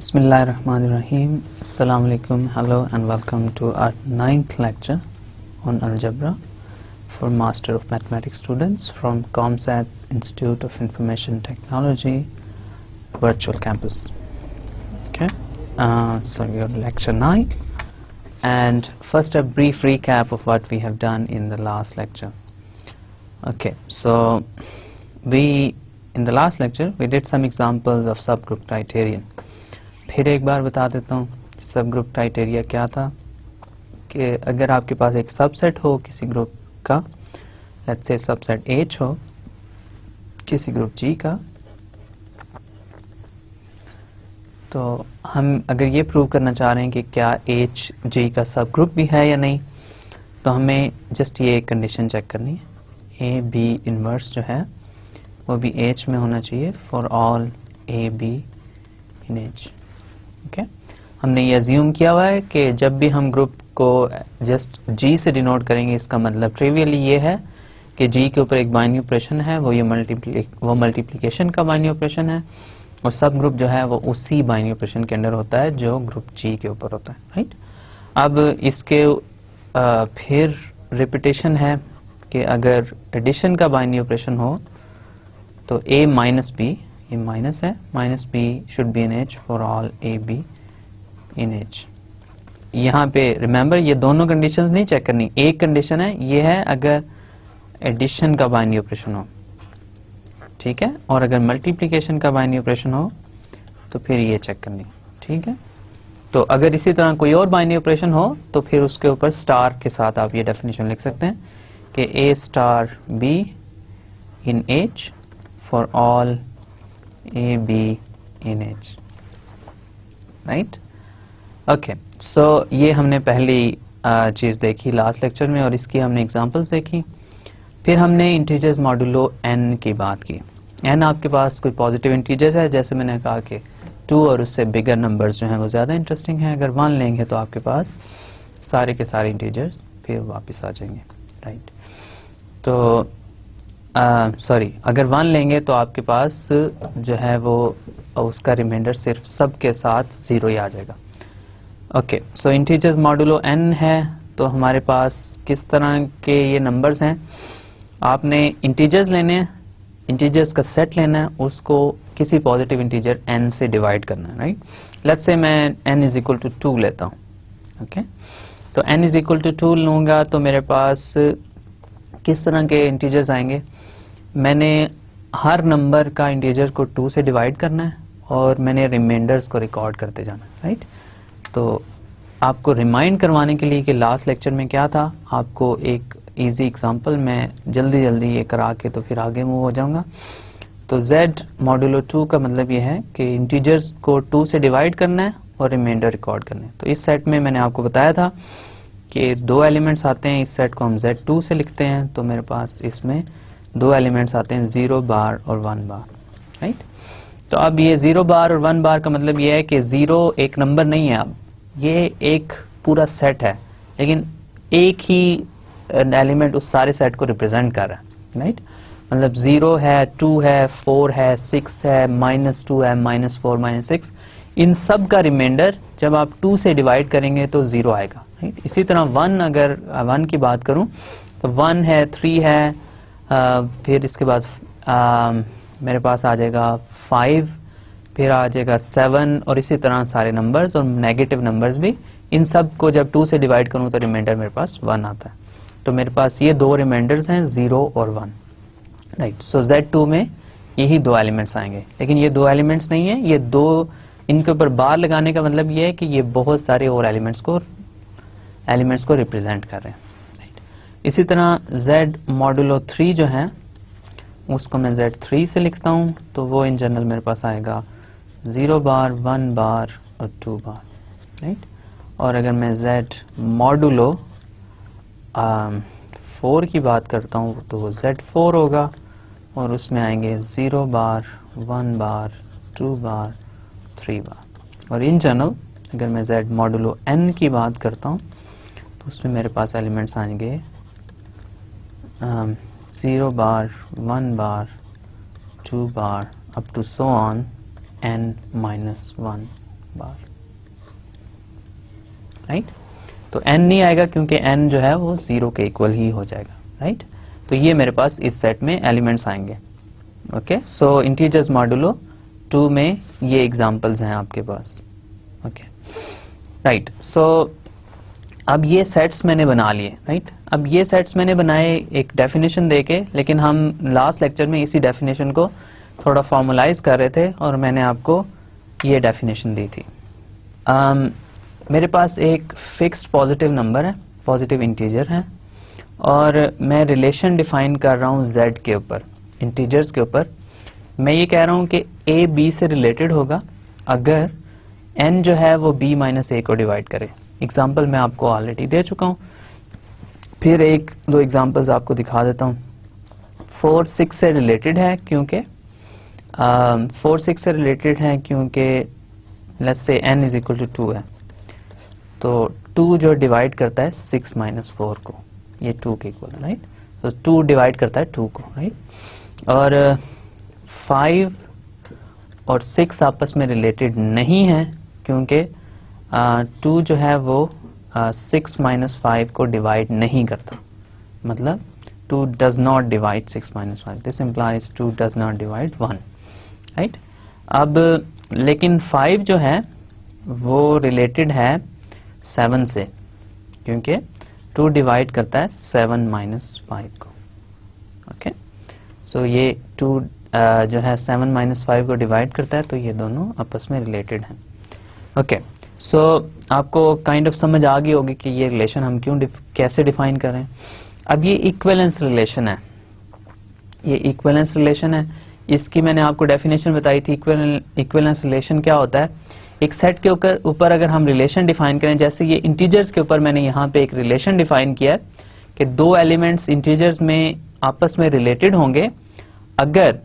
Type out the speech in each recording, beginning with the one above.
Bismillahirrahmanirrahim. Assalamu alaikum. Hello and welcome to our 9th lecture on algebra for Master of Mathematics students from ComSat's Institute of Information Technology Virtual Campus. Okay, so we are lecture 9, and first a brief recap of what we have done in the last lecture. Okay, so in the last lecture we did some examples of subgroup criterion. फिर एक बार बता देता हूँ सब group criteria क्या था कि अगर आपके पास एक सबसेट हो किसी ग्रुप का, लेट्स से सबसेट H हो किसी ग्रुप G का, तो हम अगर ये प्रूव करना चाह रहे हैं कि क्या H G का सब ग्रुप भी है या नहीं, तो हमें जस्ट ये कंडीशन चेक करनी है, A B इनवर्स जो है वो भी H में होना चाहिए for all A B in H. Okay, हमने ये अज्यूम किया हुआ है कि जब भी हम ग्रुप को जस्ट G से डिनोट करेंगे, इसका मतलब ट्रिवियली ये है कि G के ऊपर एक बाइनरी ऑपरेशन है, वो मल्टीप्लिकेशन का बाइनरी ऑपरेशन है, और सब ग्रुप जो है वो उसी बाइनरी ऑपरेशन के अंडर होता है जो ग्रुप G के ऊपर होता है. राइट, अब इसके फिर रिपीटेशन है कि अगर एडिशन का बाइनरी ऑपरेशन हो तो A माइनस B, ये माइनस है, minus B should be in H for all A B in H. यहाँ पे रिमेंबर ये दोनों कंडीशंस नहीं चेक करनी, एक कंडीशन है, ये है अगर एडिशन का बाइनरी ऑपरेशन हो, ठीक है, और अगर मल्टीप्लिकेशन का बाइनरी ऑपरेशन हो तो फिर ये चेक करनी, ठीक है. तो अगर इसी तरह कोई और बाइनरी ऑपरेशन हो तो फिर उसके ऊपर स्टार के साथ आप ये डेफिनेशन लिख सकते हैं कि A star B in H for all A B in H. Right, okay, so ये हमने पहली चीज देखी लास्ट लेक्चर में और इसकी हमने एग्जांपल्स देखी. फिर हमने इंटीजर्स मॉडुलो n की बात की. n आपके पास कोई पॉजिटिव इंटीजर्स है, जैसे मैंने कहा कि 2 और उससे बिगर नंबर्स जो हैं वो ज्यादा इंटरेस्टिंग हैं. अगर 1 लेंगे तो आपके पास सारे के सारे इंटीजर्स फिर वापस आ जाएंगे. राइट, तो सॉरी, अगर 1 लेंगे तो आपके पास जो है वो उसका रिमाइंडर सिर्फ सब के साथ 0 ही आ जाएगा. ओके, सो इंटीजर्स मॉडुलो n है, तो हमारे पास किस तरह के ये नंबर्स हैं. आपने इंटीजर्स लेने हैं, इंटीजर्स का सेट लेना है, उसको किसी पॉजिटिव इंटीजर n से डिवाइड करना है. राइट, लेट्स से मैं n इज इक्वल टू 2 लेता हूँ. ओके, तो n इज इक्वल टू 2 लूंगा तो मेरे पास किस तरह के इंटीजर्स आएंगे. मैंने हर नंबर का इंटीजर को 2 से डिवाइड करना है और मैंने रिमाइंडर्स को रिकॉर्ड करते जाना है. राइट, तो आपको रिमाइंड करवाने के लिए कि लास्ट लेक्चर में क्या था, आपको एक इजी एग्जांपल मैं जल्दी ये करा के तो फिर आगे मूव हो जाऊंगा. तो z मॉडुलो 2 का मतलब ये है कि इंटीजर्स को 2 से डिवाइड करना है और रिमाइंडर रिकॉर्ड करना है. तो इस सेट में मैंने आपको बताया था कि 2 एलिमेंट्स आते हैं, इस सेट को हम z2 से लिखते हैं, तो मेरे पास इसमें 2 एलिमेंट्स आते हैं 0 बार और 1 बार. राइट, तो अब ये 0 बार और 1 बार का मतलब ये है कि 0 एक नंबर नहीं है, अब ये एक पूरा सेट है, लेकिन एक ही एलिमेंट उस सारे सेट को रिप्रेजेंट कर रहा है. राइट, मतलब 0 है, 2 है, 4 है, 6 है, -2 है, -4, -6, इन सब का रिमाइंडर जब आप 2 से डिवाइड करेंगे तो 0 आएगा. राइट, इसी तरह 1, अगर 1 की बात करूं तो 1 है, 3 है, फिर इसके बाद मेरे पास आ जाएगा 5, फिर आ जाएगा 7, और इसी तरह सारे नंबर्स और नेगेटिव नंबर्स भी, इन सब को जब 2 से डिवाइड करूं तो रिमाइंडर मेरे पास 1 आता है. तो मेरे पास ये 2 रिमाइंडर्स हैं 0 और 1. राइट, सो Z2 में यही 2 एलिमेंट्स आएंगे, लेकिन ये 2 एलिमेंट्स नहीं है, ये 2, इनके ऊपर बार लगाने का मतलब ये है कि ये बहुत सारे और एलिमेंट्स को रिप्रेजेंट कर रहे हैं. इसी तरह z मॉडुलो 3 जो है उसको मैं Z3 से लिखता हूं, तो वो इन जनरल मेरे पास आएगा 0 बार, 1 बार और 2 बार. राइट, और अगर मैं z मॉडुलो 4 की बात करता हूं तो वो Z4 होगा, और उसमें आएंगे 0 बार, 1 बार, 2 बार, 3 बार. और इन जनरल अगर मैं z मॉडुलो n की बात करता हूं तो उसमें मेरे पास एलिमेंट्स आएंगे 0 bar, 1 bar, 2 bar, up to so on n-1 bar, right. तो n नहीं आएगा क्योंकि n जो है वो 0 के इक्वल ही हो जाएगा, राइट। तो ये मेरे पास इस सेट में एलिमेंट्स आएंगे। ओके, सो इंटीजर्स मॉडुलो 2 में ये एग्जांपल्स हैं आपके पास। Okay, right. सो अब ये सेट्स मैंने बना लिए, राइट। अब ये सेट्स मैंने बनाए एक डेफिनेशन देके, लेकिन हम लास्ट लेक्चर में इसी डेफिनेशन को थोड़ा फॉर्मुलाइज कर रहे थे और मैंने आपको ये डेफिनेशन दी थी। मेरे पास एक फिक्स्ड पॉजिटिव नंबर है, पॉजिटिव इंटीजर है, और मैं रिलेशन डिफाइन कर रहा हूँ z के ऊपर, इंटीजर्स के ऊपर। मैं ये कह रहा हूँ कि a b से रिलेटेड होगा अगर n जो है वो b माइनस a को डिवाइड करे। एग्जाम्पल मैं आपको ऑलरेडी दे चुका हूँ, फिर एक दो एग्जाम्पल्स आपको दिखा देता हूँ। 4 6 से रिलेटेड है क्योंकि 4 6 से रिलेटेड है क्योंकि let's say n is equal to 2 है, तो 2 जो डिवाइड करता है 6 माइनस 4 को, ये 2 के इक्वल है, राइट। तो 2 डिवाइड करता है 2 को, राइट। और 5 और 6 आपस में रिलेटेड नहीं है क्योंकि 2 जो है वो 6 माइनस 5 को डिवाइड नहीं करता, मतलब 2 does not divide 6 minus 5, this implies 2 does not divide 1, right. अब लेकिन 5 जो है वो रिलेटेड है 7 से क्योंकि 2 डिवाइड करता है 7 माइनस 5 को। ओके, सो ये 2 जो है 7 माइनस 5 को डिवाइड करता है, तो ये दोनों आपस में रिलेटेड हैं। ओके, सो आपको काइंड ऑफ समझ आ गई होगी कि ये रिलेशन हम कैसे डिफाइन कर रहे हैं। अब ये इक्विवेलेंस रिलेशन है, ये इक्विवेलेंस रिलेशन है, इसकी मैंने आपको डेफिनेशन बताई थी। इक्विवेलेंस रिलेशन क्या होता है? एक सेट के ऊपर अगर हम रिलेशन डिफाइन करें, जैसे ये इंटीजर्स के ऊपर मैंने यहाँ पे एक रिलेशन डिफाइन किया है कि दो एलिमेंट्स इंटीजर्स में आपस में रिलेटेड होंगे अगर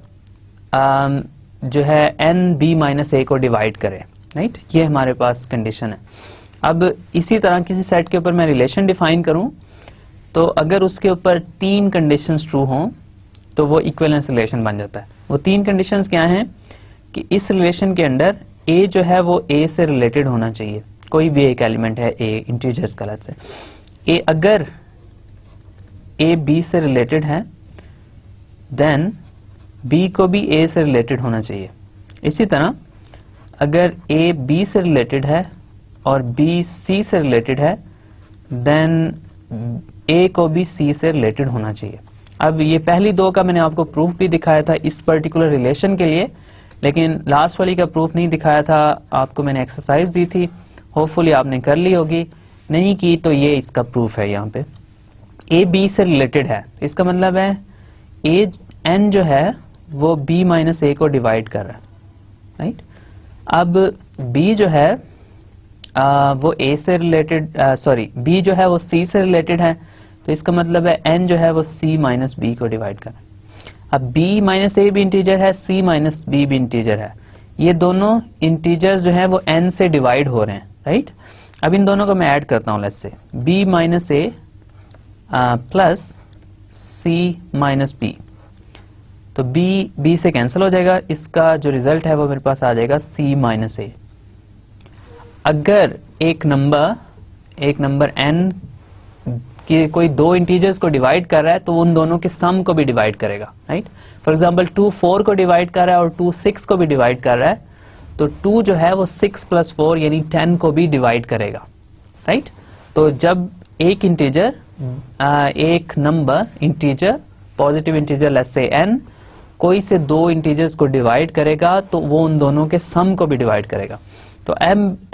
जो है n b माइनस a को डिवाइड करे, राइट। ये हमारे पास कंडीशन है। अब इसी तरह किसी सेट के ऊपर मैं रिलेशन डिफाइन करूं तो अगर उसके ऊपर 3 कंडीशंस ट्रू हों तो वो इक्विवेलेंस रिलेशन बन जाता है। वो 3 कंडीशंस क्या हैं कि इस रिलेशन के अंदर a जो है वो a से रिलेटेड होना चाहिए, कोई भी एक एलिमेंट है a इंटीजर्स का, से a अगर a b से रिलेटेड है देन b को भी a से रिलेटेड होना चाहिए। इसी तरह अगर a b से रिलेटेड है और b c से रिलेटेड है देन a को भी c से रिलेटेड होना चाहिए। अब ये पहली दो का मैंने आपको प्रूफ भी दिखाया था इस पर्टिकुलर रिलेशन के लिए, लेकिन लास्ट वाली का प्रूफ नहीं दिखाया था। आपको मैंने एक्सरसाइज दी थी, होपफुली आपने कर ली होगी, नहीं की तो ये इसका प्रूफ है। यहाँ पे a b से रिलेटेड है, इसका मतलब है a n जो है वो b माइनस a को डिवाइड कर रहा है, राइट। अब b जो है वो a से रिलेटेड, b जो है वो c से रिलेटेड है, तो इसका मतलब है n जो है वो c माइनस b को डिवाइड कर रहा है। अब b माइनस a भी इंटीजर है, c माइनस b भी इंटीजर है, ये दोनों इंटीजर्स जो है वो n से डिवाइड हो रहे हैं, राइट। अब इन दोनों को मैं ऐड करता हूं, let's say b minus a plus c minus b, तो b से कैंसिल हो जाएगा, इसका जो रिजल्ट है वो मेरे पास आ जाएगा c माइनस a। अगर एक नंबर n कि कोई दो इंटीजर्स को डिवाइड कर रहा है तो उन दोनों के सम को भी डिवाइड करेगा, राइट। फॉर एग्जांपल 2 4 को डिवाइड कर रहा है और 2 6 को भी डिवाइड कर रहा है, तो 2 जो है वो 6 प्लस 4 यानी 10 को भी डिवाइड करेगा, राइट। तो जब एक इंटीजर एक number integer positive integer let's say n कोई से दो इंटीजर्स को डिवाइड करेगा तो वो उन दोनों के सम को भी डिवाइड करेगा। तो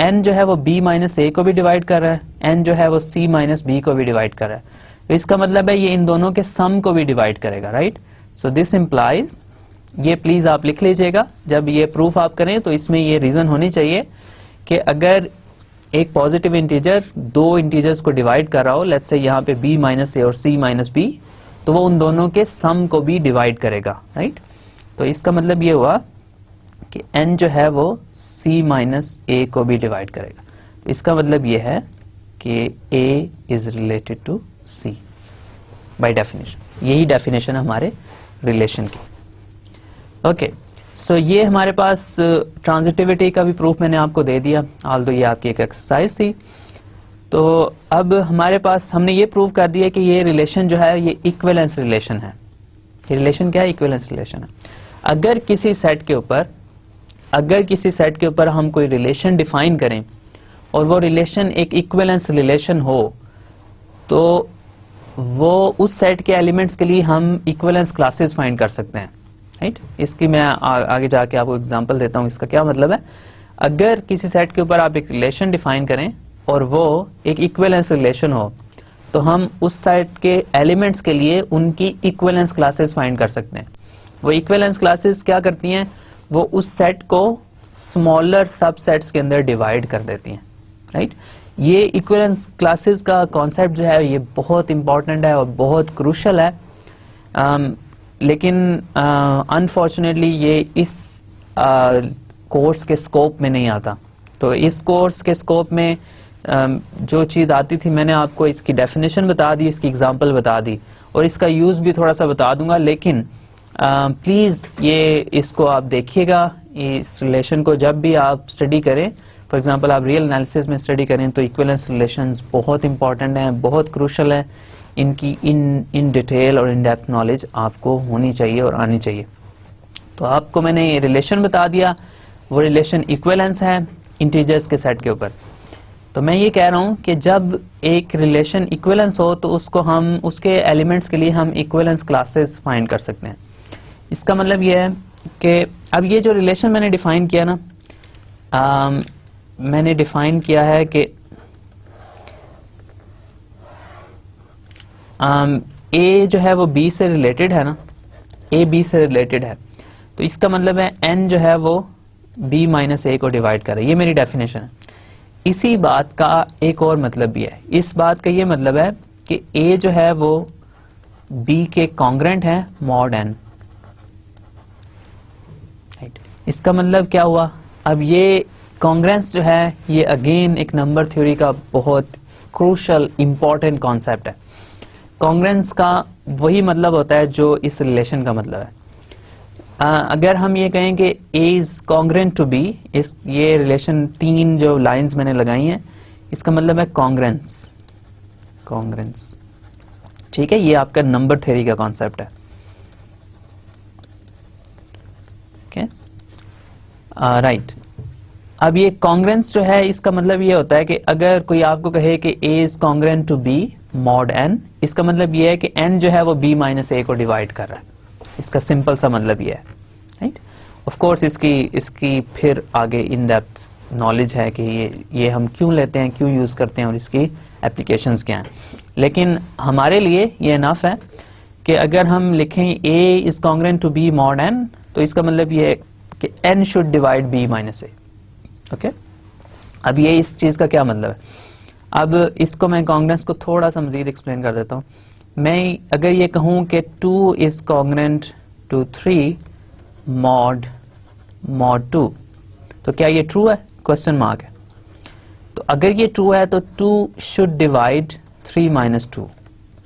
n जो है वो b माइनस a को भी डिवाइड कर रहा है, n जो है वो c माइनस b को भी डिवाइड कर रहा है, तो इसका मतलब है ये इन दोनों के सम को भी डिवाइड करेगा, राइट। सो दिस इम्प्लाइज, ये प्लीज आप लिख लीजिएगा जब ये प्रूफ आप करें तो इसमें ये रीजन होनी चाहिए कि अगर एक पॉजिटिव इंटीजर दो इंटीजर्स को डिवाइड कर रहा हो, लेट्स से यहाँ पे b माइनस a और c माइनस b, तो वो उन दोनों के सम को भी डिवाइड करेगा, राइट। तो इसका मतलब ये हुआ कि n जो है वो c माइनस a को भी डिवाइड करेगा। तो इसका मतलब ये है कि a is related to c by definition. यही डेफिनेशन हमारे रिलेशन की। ओके, सो ये हमारे पास ट्रांजिटिविटी का भी प्रूफ मैंने आपको दे दिया, ऑल्दो ये आपकी एक एक्सरसाइज थी। तो अब हमारे पास हमने ये प्रूव कर दिया कि ये रिलेशन जो है ये इक्विवेलेंस रिलेशन है। ये रिलेशन क्या है? इक्विवेलेंस रिलेशन है। अगर किसी सेट के ऊपर हम कोई रिलेशन डिफाइन करें और वो रिलेशन एक इक्विवेलेंस रिलेशन हो, तो वो उस सेट के एलिमेंट्स के लिए हम इक्विवेलेंस क्लासेस फाइंड कर सकते हैं, राइट? इसकी मैं आगे जाके आपको एग्जांपल देता हूं। इसका क्या मतलब है? अगर किसी सेट के ऊपर आप एक रिलेशन डिफाइन करें और वो एक इक्विवेलेंस रिलेशन हो, तो हम उस सेट के एलिमेंट्स के लिए उनकी इक्विवेलेंस क्लासेस फाइंड कर सकते हैं। वो इक्विवेलेंस क्लासेस क्या करती हैं? वो उस सेट को स्मॉलर सबसेट्स के अंदर डिवाइड कर देती हैं, राइट? ये इक्विवेलेंस क्लासेस का कॉन्सेप्ट जो है ये बहुत इंपॉर्टेंट है और बहुत क्रूशल है, लेकिन अनफॉर्चुनेटली ये इस कोर्स के स्कोप में नहीं आता। तो इस कोर्स के स्कोप में जो चीज आती थी मैंने आपको इसकी डेफिनेशन बता दी, इसकी एग्जांपल बता दी और इसका यूज भी थोड़ा सा बता दूंगा, लेकिन प्लीज ये इसको आप देखिएगा। इस रिलेशन को जब भी आप स्टडी करें, फॉर एग्जांपल आप रियल एनालिसिस में स्टडी करें, तो इक्विवेलेंस रिलेशंस बहुत इंपॉर्टेंट हैं, बहुत क्रूशल है। इनकी इन डिटेल और इन डेप्थ नॉलेज आपको होनी चाहिए और आनी चाहिए। तो आपको मैंने ये रिलेशन बता दिया, वो रिलेशन इक्विवेलेंस है इंटीजर्स के सेट के ऊपर। तो मैं ये कह रहा हूं कि जब एक रिलेशन इक्विवेलेंस हो तो उसको हम उसके एलिमेंट्स के लिए हम इक्विवेलेंस क्लासेस फाइंड कर सकते हैं। इसका मतलब ये है कि अब ये जो रिलेशन मैंने डिफाइन किया ना, मैंने डिफाइन किया है कि ए जो है वो बी से रिलेटेड है ना, ए बी से रिलेटेड है, तो इसका मतलब है एन जो है वो बी माइनस ए को डिवाइड करे। ये मेरी डेफिनेशन है। इसी बात का एक और मतलब भी है। इस बात का ये मतलब है कि ए जो है वो बी के कॉन्ग्रेंट है मॉड एन, राइट? इसका मतलब क्या हुआ? अब ये कॉन्ग्रेंस जो है ये अगेन एक नंबर थ्योरी का बहुत क्रूशल इंपॉर्टेंट कॉन्सेप्ट है। कॉन्ग्रेंस का वही मतलब होता है जो इस रिलेशन का मतलब है। अगर हम ये कहें कि A is congruent to B, इस ये रिलेशन तीन जो लाइंस मैंने लगाई हैं, इसका मतलब है कॉन्ग्रेंस। ठीक है, ये आपका नंबर थ्योरी का कॉन्सेप्ट है। Okay, right. अब ये कॉन्ग्रेंस जो है इसका मतलब ये होता है कि अगर कोई आपको कहे कि A is congruent to B mod n, इसका मतलब ये है कि n जो है वो B माइनस A को डिवाइड कर रहा है। इसका सिंपल सा मतलब ये है, राइट? ऑफ कोर्स इसकी फिर आगे इन डेप्थ नॉलेज है कि ये हम क्यों लेते हैं, क्यों यूज करते हैं और इसकी एप्लीकेशंस क्या हैं। लेकिन हमारे लिए ये इनफ है कि अगर हम लिखें A is congruent to B mod n, तो इसका मतलब ये है कि n should divide B minus A। Okay, अब ये इस चीज का क्या मतलब है? अब इसको मैं कॉन्ग्रेंस को थोड़ा सा मजीद एक्सप्लेन कर देता हूं। मैं अगर ये कहूं कि 2 इज कॉन्ग्रेंट टू 3 मॉड 2, तो क्या ये ट्रू है? क्वेश्चन मार्क है। तो अगर ये ट्रू है तो 2 should divide 3 minus 2,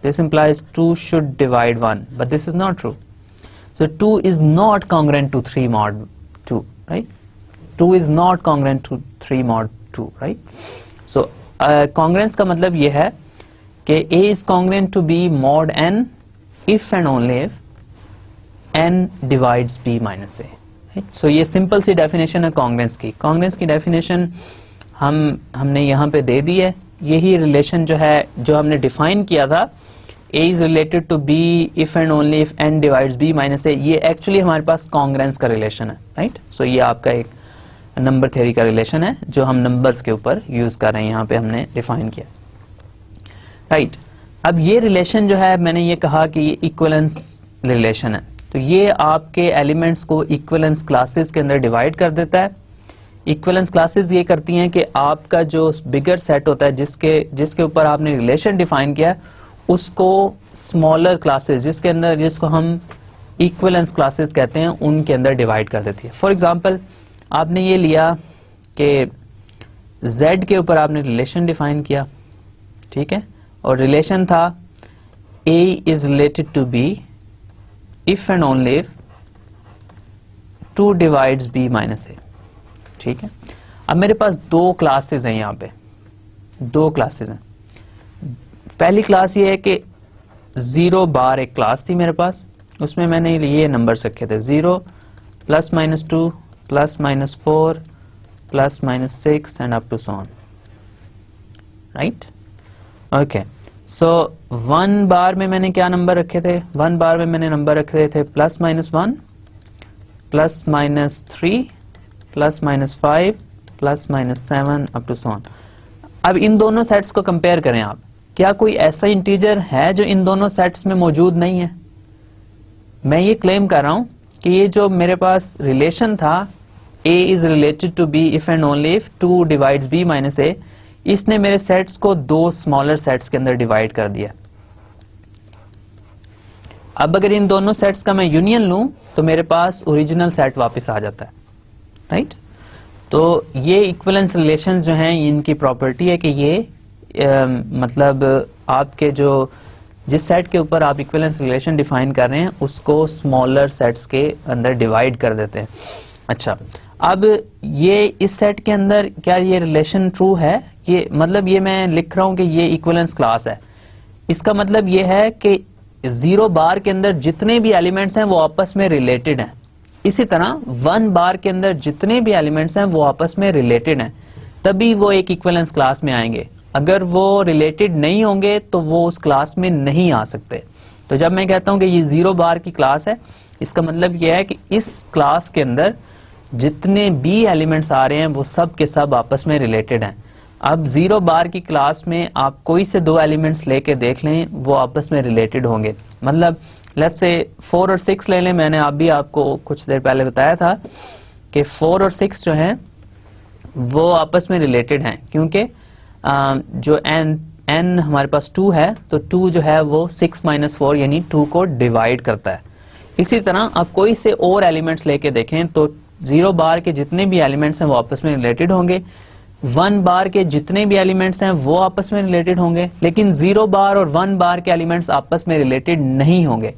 this implies 2 should divide 1, but this is not true. So 2 is not congruent to 3 mod 2, right? 2 is not congruent to 3 mod 2, right? So congruence का मतलब ये है कि A is congruent to B mod n if and only if n divides B minus A, right? So ये simple सी definition है congruence की। congruence की definition हमने यहाँ पे दे दी है। यही रिलेशन जो है जो हमने डिफाइन किया था, A is related to B if and only if n divides B minus A, ये एक्चुअली हमारे पास कॉन्ग्रेंस का रिलेशन है, राइट? सो ये आपका एक नंबर थ्योरी का रिलेशन है जो हम नंबर्स के ऊपर यूज कर रहे हैं, यहाँ पे हमने डिफाइन किया, राइट? अब ये रिलेशन जो है मैंने ये कहा कि ये इक्विवेलेंस रिलेशन है, तो ये आपके एलिमेंट्स को इक्विवेलेंस क्लासेस के अंदर डिवाइड कर देता है। इक्विवेलेंस क्लासेस ये करती हैं कि आपका जो बिगर सेट होता है जिसके ऊपर आपने रिलेशन डिफाइन किया है, उसको स्मॉलर क्लासेस जिसको हम इक्विवेलेंस क्लासेस कहते हैं उनके अंदर डिवाइड कर देती है। फॉर एग्जांपल आपने ये लिया कि z के ऊपर आपने रिलेशन डिफाइन किया, ठीक है, और रिलेशन था A is related to B if and only if 2 divides b minus a। ठीक है, अब मेरे पास दो क्लासेस हैं, यहाँ पे दो क्लासेस हैं। पहली क्लास ये है कि 0 बार एक क्लास थी मेरे पास, उसमें मैंने ये नंबर्स रखे थे 0 plus minus 2 plus minus 4 plus minus 6 and up to so on, right. Okay, so 1 बार में मैंने क्या नंबर रखे थे? 1 बार में मैंने नंबर रखे थे plus minus 1 plus minus 3 plus minus 5 plus minus 7 up to so on. अब इन दोनों सेट्स को कंपेयर करें आप, क्या कोई ऐसा इंटीजर है जो इन दोनों सेट्स में मौजूद नहीं है? मैं ये क्लेम कर रहा हूं कि ये जो मेरे पास रिलेशन था a is related to b if and only if 2 divides b minus a, इसने मेरे सेट्स को दो स्मॉलर सेट्स के अंदर डिवाइड कर दिया। अब अगर इन दोनों सेट्स का मैं यूनियन लूं तो मेरे पास ओरिजिनल सेट वापस आ जाता है, राइट। तो ये इक्विवेलेंस रिलेशन जो हैं, इनकी प्रॉपर्टी है कि ये मतलब आपके जो जिस सेट के ऊपर आप इक्विवेलेंस रिलेशन डिफाइन कर रहे हैं उसको स्मॉलर सेट्स के अंदर डिवाइड कर देते हैं। अच्छा, अब ये इस सेट के अंदर क्या ये रिलेशन ट्रू है? ये मतलब ये मैं लिख रहा हूं कि ये इक्विवेलेंस क्लास है, इसका मतलब ये है कि 0 बार के अंदर जितने भी एलिमेंट्स हैं वो आपस में रिलेटेड हैं। इसी तरह 1 बार के अंदर जितने भी एलिमेंट्स हैं वो आपस में रिलेटेड हैं, तभी वो एक इक्विवेलेंस क्लास में आएंगे। अगर वो रिलेटेड नहीं होंगे तो वो उस क्लास में नहीं आ सकते। तो जब मैं कहता हूं कि ये 0 बार की क्लास है, इसका मतलब ये है कि इस क्लास के अंदर जितने भी एलिमेंट्स आ रहे हैं वो सब के सब आपस में रिलेटेड हैं। अब 0 बार की क्लास में आप कोई से दो एलिमेंट्स लेके देख लें, वो आपस में रिलेटेड होंगे। मतलब लेट्स से 4 और 6 ले लें, मैंने अभी आपको कुछ देर पहले बताया था कि 4 और 6 जो हैं वो आपस में रिलेटेड हैं, क्योंकि जो n हमारे पास 2 है, तो 2 जो है वो 6 माइनस 4 यानी 2 को डिवाइड करता है। इसी तरह आप कोई से और एलिमेंट्स लेके देखें तो 0 बार के जितने भी एलिमेंट्स हैं वो आपस में रिलेटेड होंगे, 1 बार के जितने भी एलिमेंट्स हैं वो आपस में रिलेटेड होंगे, लेकिन 0 बार और 1 बार के एलिमेंट्स आपस में रिलेटेड नहीं होंगे।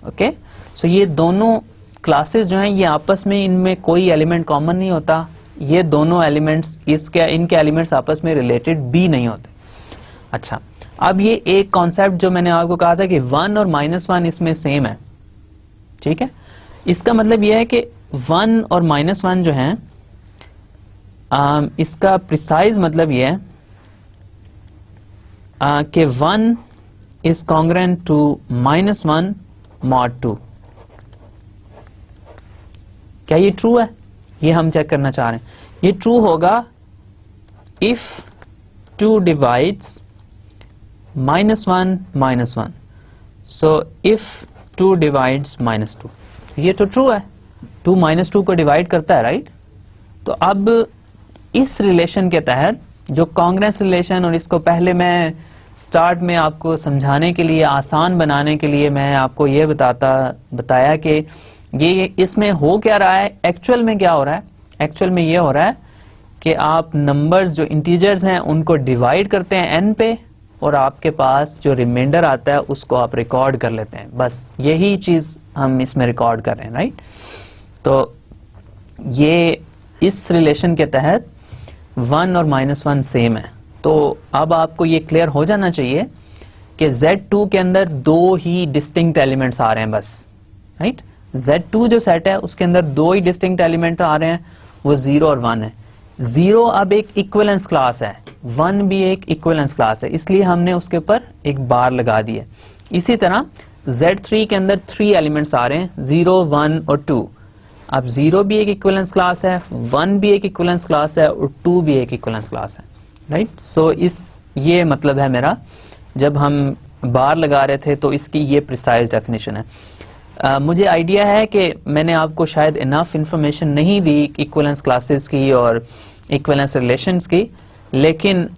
ओके, सो ये दोनों क्लासेस जो हैं ये आपस में, इनमें कोई एलिमेंट कॉमन नहीं होता, ये दोनों एलिमेंट्स इनके एलिमेंट्स आपस में रिलेटेड भी नहीं होते। अच्छा, अब ये एक कॉन्सेप्ट जो मैंने आपको कहा था कि 1 और -1 इसमें सेम है, ठीक है। इसका मतलब यह है कि 1 और -1 जो है इसका प्रिसाइज मतलब यह है कि 1 इज कॉन्ग्रेंट टू -1 mod 2। क्या ये ट्रू है? ये हम चेक करना चाह रहे हैं। ये ट्रू होगा if 2 divides -1 -1, so if 2 divides -2, ये तो ट्रू है, 2 -2 को डिवाइड करता है, राइट। तो अब इस रिलेशन के तहत जो कांग्रेंस रिलेशन, और इसको पहले मैं स्टार्ट में आपको समझाने के लिए, आसान बनाने के लिए मैं आपको ये बताया कि ये इसमें हो क्या रहा है। एक्चुअल में क्या हो रहा है? एक्चुअल में ये हो रहा है कि आप नंबर्स जो इंटीजर्स हैं उनको डिवाइड करते हैं n पे, और आपके पास जो रिमाइंडर आता है उसको आप रिकॉर्ड कर लेते हैं। बस यही चीज हम इसमें रिकॉर्ड कर रहे हैं, राइट। तो ये इस रिलेशन के तहत 1 और -1 सेम है। तो अब आपको ये क्लियर हो जाना चाहिए कि Z2 के अंदर 2 ही डिस्टिंक्ट एलिमेंट्स आ रहे हैं बस, राइट। Z2 जो सेट है उसके अंदर 2 ही डिस्टिंक्ट एलिमेंट आ रहे हैं, वो 0 और 1 है। 0 अब एक इक्विवेलेंस क्लास है, 1 भी एक इक्विवेलेंस क्लास है, इसलिए हमने उसके ऊपर एक बार लगा दी है। इसी तरह Z3 के अंदर 3 एलिमेंट्स आ रहे हैं, 0, 1 और 2। अब 0 भी एक इक्विवेलेंस क्लास है, 1 भी एक इक्विवेलेंस क्लास है और 2 भी एक इक्विवेलेंस क्लास है, राइट। सो ये मतलब है मेरा, जब हम बार लगा रहे थे तो इसकी ये प्रिसाइज डेफिनेशन है। मुझे आइडिया है कि मैंने आपको शायद इनफ इंफॉर्मेशन नहीं दी इक्विवेलेंस क्लासेस की और इक्विवेलेंस रिलेशंस की, लेकिन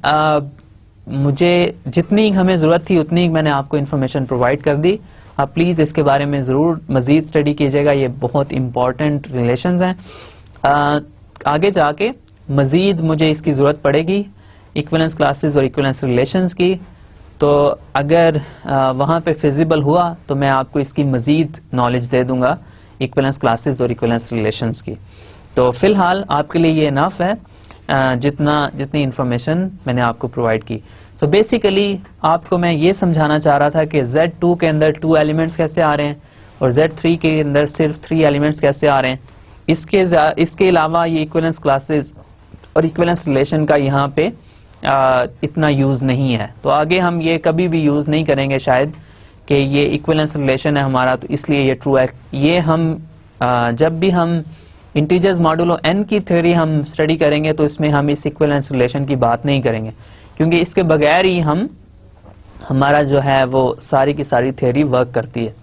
मुझे जितनी हमें जरूरत थी उतनी मैंने आपको इंफॉर्मेशन प्रोवाइड कर दी। आप प्लीज इसके बारे में जरूर मजीद स्टडी कीजिएगा, ये बहुत इंपॉर्टेंट रिलेशंस हैं। आगे जाके मजीद मुझे इसकी जरूरत पड़ेगी इक्विवेलेंस क्लासेस और इक्विवेलेंस रिलेशंस की, तो अगर वहाँ पे फिजिबल हुआ तो मैं आपको इसकी मजीद नॉलेज दे दूंगा इक्विवेलेंस क्लासेस और इक्विवेलेंस रिलेशंस की। तो फिलहाल आपके लिए ये इनफ है जितनी इंफॉर्मेशन मैंने आपको प्रोवाइड की। सो बेसिकली आपको मैं ये समझाना चाह रहा था कि Z2 के अंदर 2 एलिमेंट्स कैसे आ रहे हैं और Z3 के अंदर सिर्फ 3 एलिमेंट्स कैसे आ रहे हैं। इसके अलावा ये इक्विवेलेंस क्लासेस और इक्विवेलेंस रिलेशन का यहाँ पे इतना यूज नहीं है, तो आगे हम ये कभी भी यूज नहीं करेंगे शायद कि ये इक्विवेलेंस रिलेशन है हमारा, तो इसलिए ये ट्रू है। ये हम जब भी हम इंटीजर्स मॉडुलो n की थ्योरी हम स्टडी करेंगे तो इसमें हम इस इक्विवेलेंस रिलेशन की बात नहीं करेंगे, क्योंकि इसके बगैर ही हमारा जो है वो सारी की सारी थ्योरी वर्क करती है।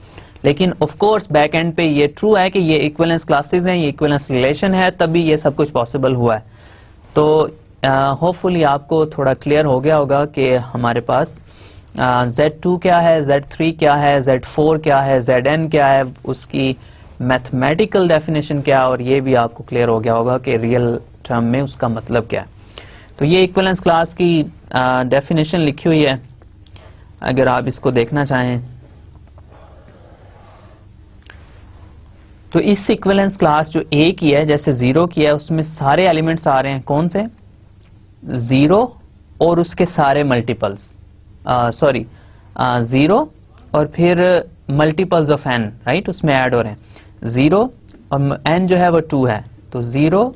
लेकिन ऑफ कोर्स बैक एंड पे ये ट्रू है कि ये इक्विवेलेंस क्लासेस हैं, ये इक्विवेलेंस रिलेशन है, तभी ये सब कुछ पॉसिबल हुआ है। तो होपफुली आपको थोड़ा क्लियर हो गया होगा कि हमारे पास Z2 क्या है, Z3 क्या है, Z4 क्या है, Zn क्या है, उसकी मैथमेटिकल डेफिनेशन क्या है, और ये भी आपको क्लियर हो गया होगा कि रियल टर्म में उसका मतलब क्या है। तो ये इक्विवेलेंस क्लास की डेफिनेशन लिखी हुई है, अगर आप इसको देखना चाहें तो इस इक्विवेलेंस क्लास जो A की है, जैसे 0 की है, उसमें सारे एलिमेंट्स आ रहे हैं, कौन से 0 और उसके सारे मल्टीपल्स, 0 और फिर मल्टीपल्स ऑफ n, राइट, उसमें ऐड हो रहे हैं 0 और n जो है वो 2 है, तो 0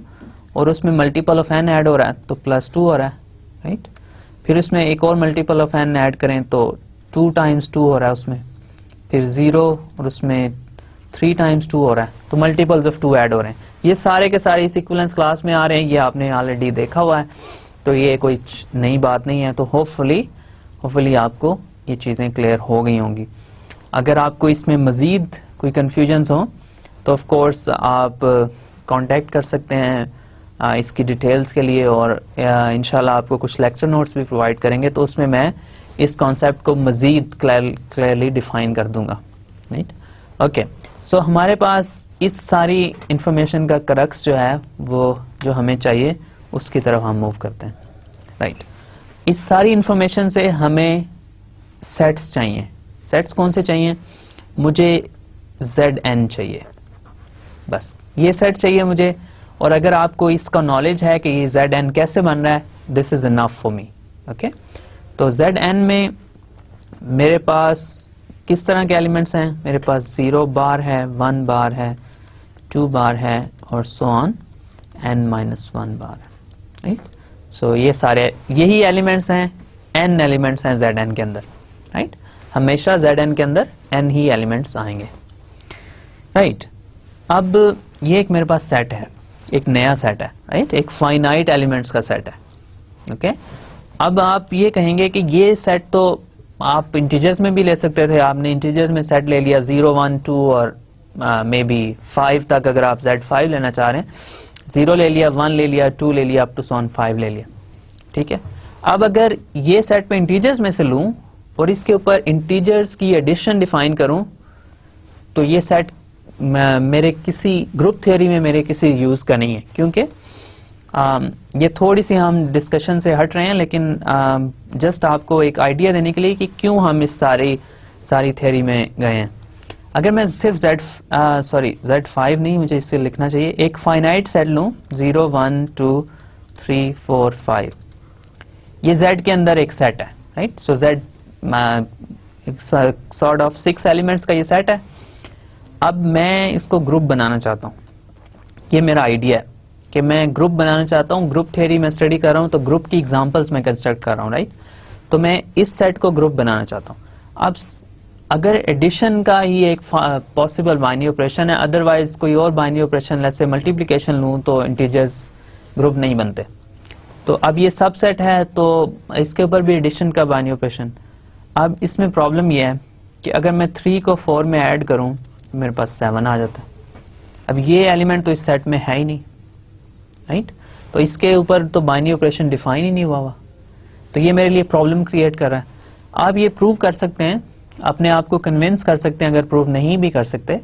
और उसमें मल्टीपल ऑफ n ऐड हो रहा है तो +2 हो रहा है, राइट। फिर उसमें एक और मल्टीपल ऑफ n ऐड करें तो 2 × 2 हो रहा है उसमें, फिर 0 और उसमें 3 × 2 हो रहा है, तो मल्टीपल्स ऑफ 2 ऐड हो रहे हैं। ये सारे के सारे इस इक्विवेलेंस क्लास में आ रहे हैं, ये आपने ऑलरेडी देखा हुआ है, तो ये कोई नई बात नहीं है। तो होपफुली आपको ये चीज़ें क्लियर हो गई होंगी। अगर आपको इसमें मज़ीद कोई कन्फ्यूजन्स हो तो ऑफ कोर्स आप कांटेक्ट कर सकते हैं इसकी डिटेल्स के लिए, और इंशाल्लाह आपको कुछ लेक्चर नोट्स भी प्रोवाइड करेंगे, तो उसमें मैं इस कॉन्सेप्ट को मज़ीद क्लियरली डिफाइन कर दूंगा, राइट। ओके, सो हमारे पास इस सारी इंफॉर्मेशन का क्रक्स जो है वो जो हमें चाहिए उसकी तरफ हम मूव करते हैं, राइट। इस सारी इंफॉर्मेशन से हमें सेट्स चाहिए। सेट्स कौन से चाहिए? मुझे Zn चाहिए, बस ये सेट चाहिए मुझे। और अगर आपको इसका नॉलेज है कि ये Zn कैसे बन रहा है, this is enough for me, okay. तो Zn में मेरे पास किस तरह के एलिमेंट्स हैं? मेरे पास 0 बार है, 1 बार है, 2 बार है, और सो ऑन n-1 बार है, राइट। सो ये सारे यही एलिमेंट्स हैं, n एलिमेंट्स हैं Zn के अंदर, राइट। हमेशा Zn के अंदर n ही एलिमेंट्स आएंगे, राइट। अब ये एक मेरे पास सेट है, एक नया सेट है, राइट, एक फाइनाइट एलिमेंट्स का सेट है, ओके। अब आप ये कहेंगे कि ये सेट तो आप इंटीजर्स में भी ले सकते थे, आपने इंटीजर्स में सेट ले लिया 0, 1, 2 और मे बी 5 तक, अगर आप Z5 लेना चाह रहे हैं, 0 ले लिया, 1 ले लिया, 2 ले लिया, अप टू 5 ले लिया, ठीक है। अब अगर ये सेट पे इंटीजर्स में से लूं और इसके ऊपर इंटीजर्स की एडिशन डिफाइन करूं, तो ये सेट मेरे किसी ग्रुप थ्योरी में मेरे किसी यूज का नहीं है, क्योंकि ये थोड़ी सी हम डिस्कशन से हट रहे हैं, लेकिन जस्ट आपको एक आइडिया देने के लिए कि क्यों हम इस सारी थ्योरी में गए हैं। अगर मैं सिर्फ Z5 नहीं, मुझे इसे लिखना चाहिए, एक फाइनाइट सेट लूं 0, 1, 2, 3, 4, 5, ये Z के अंदर एक सेट है, right. So Z sort of 6 elements का ये सेट है। अब मैं इसको ग्रुप बनाना चाहता हूँ, ये मेरा आइडिया है कि मैं ग्रुप बनाना चाहता हूँ। ग्रुप थ्योरी में स्टडी कर रहा हूँ, तो ग्रुप की एग्जांपल्स मैं कंस्ट्रक्ट कर रहा हूँ, राइट। तो मैं इस सेट को ग्रुप बनाना चाहता हूँ। अब अगर एडिशन का ही एक पॉसिबल बाइनरी ऑपरेशन है, अदरवाइज कोई और बाइनरी ऑपरेशन जैसे मल्टीप्लिकेशन लूँ तो इंटीजर्स ग्रुप नहीं बनते। तो अब ये सबसेट है, तो इसके ऊपर भी एडिशन का बाइनरी ऑपरेशन। अब इसमें प्रॉब्लम ये है कि अगर मैं 3 को 4 में ऐड करूं तो मेरे पास 7 आ जाता है। अब ये एलिमेंट तो इस सेट में है ही नहीं, राइट। तो इसके ऊपर तो बाइनरी ऑपरेशन डिफाइन ही नहीं हुआ, तो ये मेरे लिए प्रॉब्लम क्रिएट कर रहा है। आप ये प्रूव कर सकते हैं, अपने आप को कन्विंस कर सकते हैं, अगर प्रूव नहीं भी कर सकते,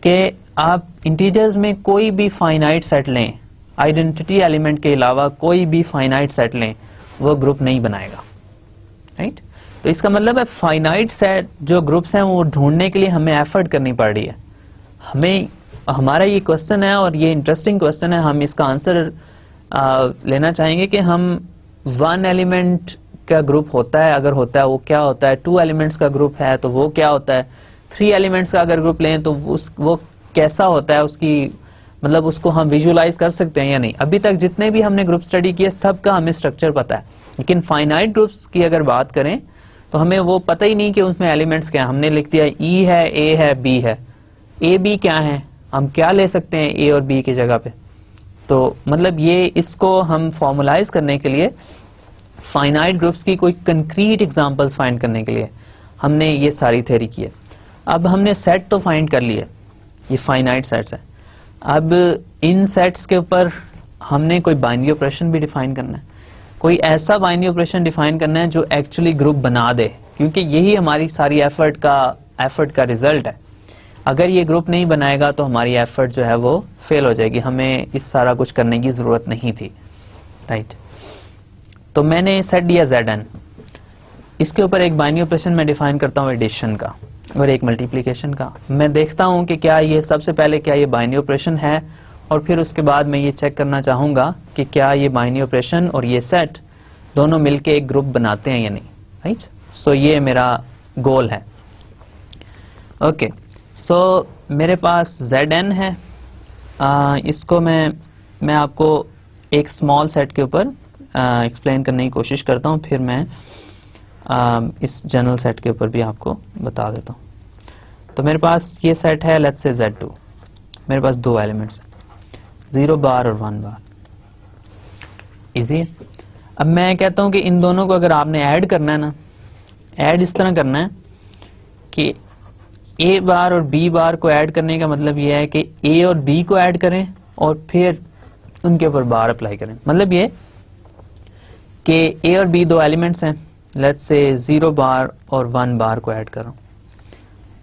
कि आप इंटीजर्स में कोई भी फाइनाइट सेट लें, आइडेंटिटी एलिमेंट के अलावा कोई भी फाइनाइट सेट लें, वो ग्रुप नहीं बनाएगा, राइट। तो इसका मतलब है फाइनाइट सेट जो ग्रुप्स हैं वो ढूंढने के लिए हमें एफर्ट करनी पड़ रही है। हमें हमारा ये क्वेश्चन है और ये इंटरेस्टिंग क्वेश्चन है, हम इसका आंसर लेना चाहेंगे कि हम 1 एलिमेंट का ग्रुप होता है, अगर होता है वो क्या होता है, 2 एलिमेंट्स का ग्रुप है तो वो क्या होता है, 3 एलिमेंट्स का अगर ग्रुप लें तो वो कैसा होता है, उसकी मतलब उसको हम विजुअलाइज कर सकते हैं या नहीं। अभी तक जितने भी हमने ग्रुप स्टडी किए सबका हमें स्ट्रक्चर पता है, लेकिन फाइनाइट ग्रुप्स की अगर बात करें तो हमें वो पता ही नहीं कि उसमें एलिमेंट्स क्या है। हमने लिख दिया ई है, ए है, बी है। ए बी क्या है, हम क्या ले सकते हैं ए और बी की जगह पे। तो मतलब ये इसको हम फॉर्मुलाइज करने के लिए फाइनाइट ग्रुप्स की कोई कंक्रीट एग्जांपल्स फाइंड करने के लिए हमने ये सारी थ्योरी की है। अब हमने सेट तो फाइंड कर लिए, ये फाइनाइट सेट्स है। अब इन सेट्स के ऊपर हमने कोई बाइनरी ऑपरेशन भी डिफाइन करना है, कोई ऐसा बाइनरी ऑपरेशन डिफाइन करना है जो एक्चुअली ग्रुप बना दे, क्योंकि यही हमारी सारी एफर्ट का रिजल्ट है। अगर ये ग्रुप नहीं बनाएगा तो हमारी एफर्ट जो है वो फेल हो जाएगी, हमें इस सारा कुछ करने की जरूरत नहीं थी, राइट। तो मैंने सेट दिया Zn, इसके ऊपर एक बाइनरी ऑपरेशन मैं डिफाइन करता हूँ एडिशन का और एक मल्टीप्लिकेशन का। मैं देखता हूँ कि क्या ये सबसे पहले क्या ये बाइनरी ऑपरेशन है, और फिर उसके बाद मैं ये चेक करना चाहूंगा कि क्या ये बाइनरी ऑपरेशन और ये सेट दोनों मिलके एक ग्रुप बनाते हैं या नहीं, राइट। सो ये मेरा गोल है। ओके, सो मेरे पास Zn है, इसको मैं आपको एक स्मॉल सेट के ऊपर एक्सप्लेन करने की कोशिश करता हूँ, फिर मैं इस जनरल सेट के ऊपर भी आपको बता देता हूँ। तो मेरे पास ये सेट है, लेट्स से Z2, मेरे पास 2 एलिमेंट्स हैं, 0 बार और 1 बार। इजी है। अब मैं कहता हूँ कि इन दोनों को अगर आपने ऐड करना है ना, ऐड इस तरह करना है कि A बार और B बार को ऐड करने का मतलब ये है कि A और B को ऐड करें और फिर उनके ऊपर बार अप्लाई करें। मतलब ये कि A और B 2 एलिमेंट्स हैं, लेट्स से 0 बार और 1 बार को ऐड करो।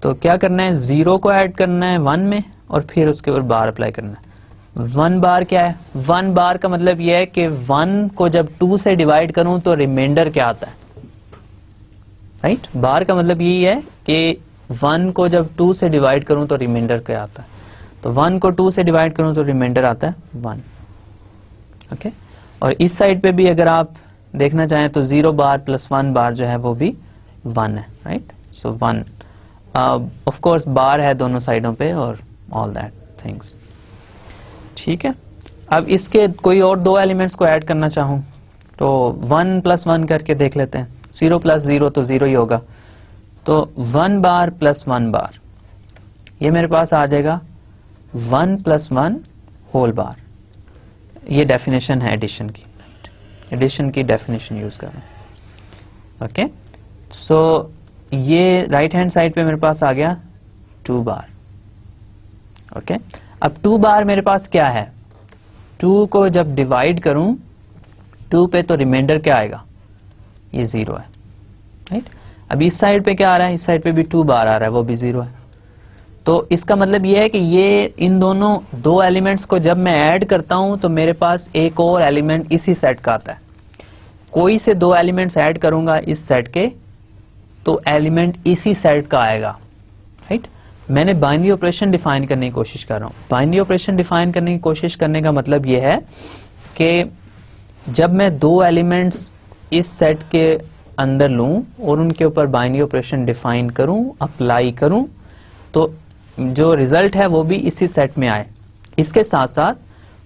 तो क्या करना है, 0 को ऐड करना है 1 में और फिर उसके ऊपर बार अप्लाई करना है। 1 बार क्या है, 1 बार का मतलब यह है कि 1 को जब 2 से डिवाइड करूं तो रिमाइंडर क्या आता है, राइट। बार का मतलब यही है कि 1 को जब 2 से डिवाइड करूं तो रिमाइंडर क्या आता है। तो 1 को 2 से डिवाइड करूं तो रिमाइंडर आता है 1, ओके। और इस साइड पे भी अगर आप देखना चाहें तो 0 बार प्लस 1 बार जो है वो भी 1 है, राइट। सो 1 ऑफ कोर्स बार है दोनों साइडों पे और ऑल दैट थिंग्स, ठीक है। अब इसके कोई और 2 एलिमेंट्स को ऐड करना चाहूं तो 1 प्लस 1 करके देख लेते हैं। 0 प्लस 0 तो 0 ही होगा, तो 1 बार प्लस 1 बार, ये मेरे पास आ जाएगा 1 प्लस 1 होल बार। ये डेफिनेशन है एडिशन की, एडिशन की डेफिनेशन यूज कर रहे हैं, ओके। सो ये राइट हैंड साइड पे मेरे पास आ गया 2 बार, ओके। अब 2 बार मेरे पास क्या है, 2 को जब डिवाइड करूं 2 पे तो रिमाइंडर क्या आएगा, ये 0 है, राइट। अब इस साइड पे क्या आ रहा है, इस साइड पे भी 2 बार आ रहा है, वो भी 0 है। तो इसका मतलब ये है कि ये इन दोनों 2 एलिमेंट्स को जब मैं ऐड करता हूं तो मेरे पास एक और एलिमेंट इसी सेट का आता है। कोई से 2 एलिमेंट्स ऐड करूंगा इस सेट के तो एलिमेंट इसी सेट का आएगा, राइट। मैंने बाइनरी ऑपरेशन डिफाइन करने की कोशिश कर रहा हूं। बाइनरी ऑपरेशन डिफाइन करने की कोशिश करने का मतलब यह है कि जब मैं 2 एलिमेंट्स इस सेट के अंदर लूं और उनके ऊपर बाइनरी ऑपरेशन डिफाइन करूं, अप्लाई करूं, तो जो रिजल्ट है वो भी इसी सेट में आए। इसके साथ साथ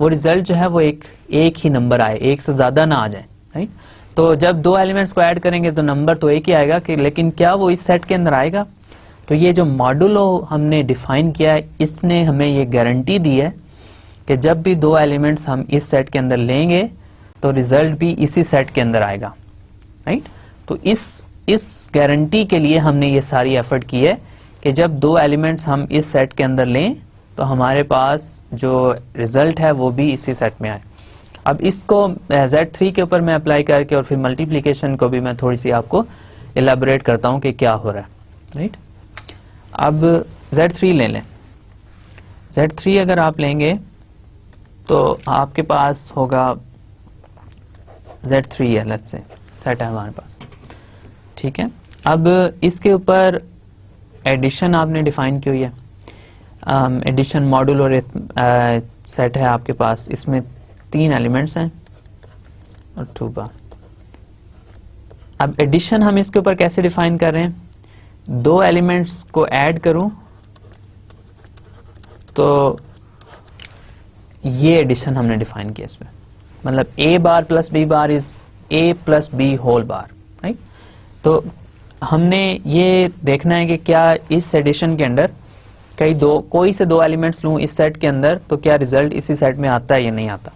वो रिजल्ट जो है वो एक ही नंबर आए, एक से ज्यादा ना आ जाए, राइट। तो जब 2 एलिमेंट्स को ऐड करेंगे तो नंबर तो एक ही आएगा कि, लेकिन क्या वो इस सेट के अंदर आएगा। तो ये जो मॉडुलो हमने डिफाइन किया है, इसने हमें ये गारंटी दी है कि जब भी 2 एलिमेंट्स हम इस सेट के अंदर लेंगे तो रिजल्ट भी इसी सेट के अंदर आएगा, राइट। तो इस गारंटी के लिए हमने ये सारी एफर्ट की है कि जब 2 एलिमेंट्स हम इस सेट के अंदर लें तो हमारे पास जो रिजल्ट है वो भी इसी सेट में आए। अब इसको Z3 के ऊपर मैं अप्लाई करके और फिर मल्टीप्लिकेशन को भी मैं थोड़ी सी आपको इलेबोरेट करता हूं कि क्या हो रहा है, राइट। अब Z3 ले लें। Z3 अगर आप लेंगे तो आपके पास होगा Z3 है, लेट्स से सेट है हमारे पास, ठीक है। अब इसके ऊपर एडिशन आपने डिफाइन की हुई है। एडिशन मॉड्यूल और सेट है आपके पास, इसमें 3 एलिमेंट्स हैं और 2 बार। अब एडिशन हम इसके ऊपर कैसे डिफाइन कर रहे हैं, 2 एलिमेंट्स को ऐड करूं तो ये एडिशन हमने डिफाइन किया इसमें, मतलब a bar plus b bar is a plus b whole bar, right. तो हमने ये देखना है कि क्या इस एडिशन के अंदर कोई से 2 एलिमेंट्स लूं इस सेट के अंदर तो क्या रिजल्ट इसी सेट में आता है या नहीं आता।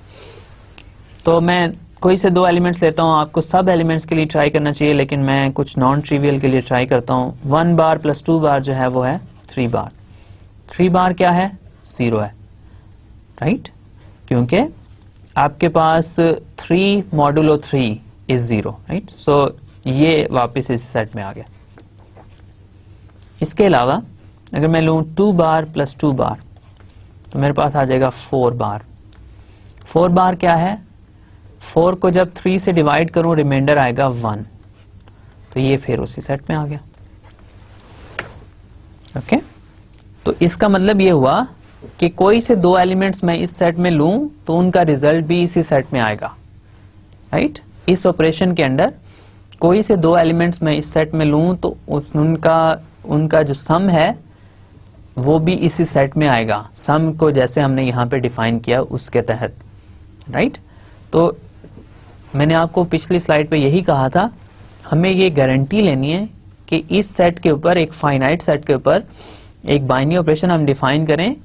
तो मैं कोई से 2 एलिमेंट्स लेता हूं, आपको सब एलिमेंट्स के लिए ट्राई करना चाहिए, लेकिन मैं कुछ नॉन ट्रिवियल के लिए ट्राई करता हूं। 1 बार प्लस 2 बार जो है वो है 3 बार। 3 बार क्या है, 0 है, राइट, क्योंकि आपके पास 3 मॉडुलो 3 इज 0, राइट। सो ये वापस इस सेट में आ गया। इसके अलावा अगर मैं लूं 2 बार प्लस 2 बार तो मेरे पास आ जाएगा 4 बार। 4 बार क्या है, 4 को जब 3 से डिवाइड करूं रिमाइंडर आएगा 1, तो ये फिर उसी सेट में आ गया। ओके, तो इसका मतलब ये हुआ कि कोई से 2 एलिमेंट्स मैं इस सेट में लूं तो उनका रिजल्ट भी इसी सेट में आएगा, राइट। इस ऑपरेशन के अंदर कोई से 2 एलिमेंट्स मैं इस सेट में लूं तो उनका जो सम है वो भी इसी सेट में आएगा, सम को जैसे हमने यहां पे डिफाइन किया उसके तहत, राइट। तो मैंने आपको पिछली स्लाइड पे यही कहा था, हमें ये गारंटी लेनी है कि इस सेट के ऊपर, एक फाइनाइट सेट के ऊपर एक बाइनरी ऑपरेशन हम डिफाइन करें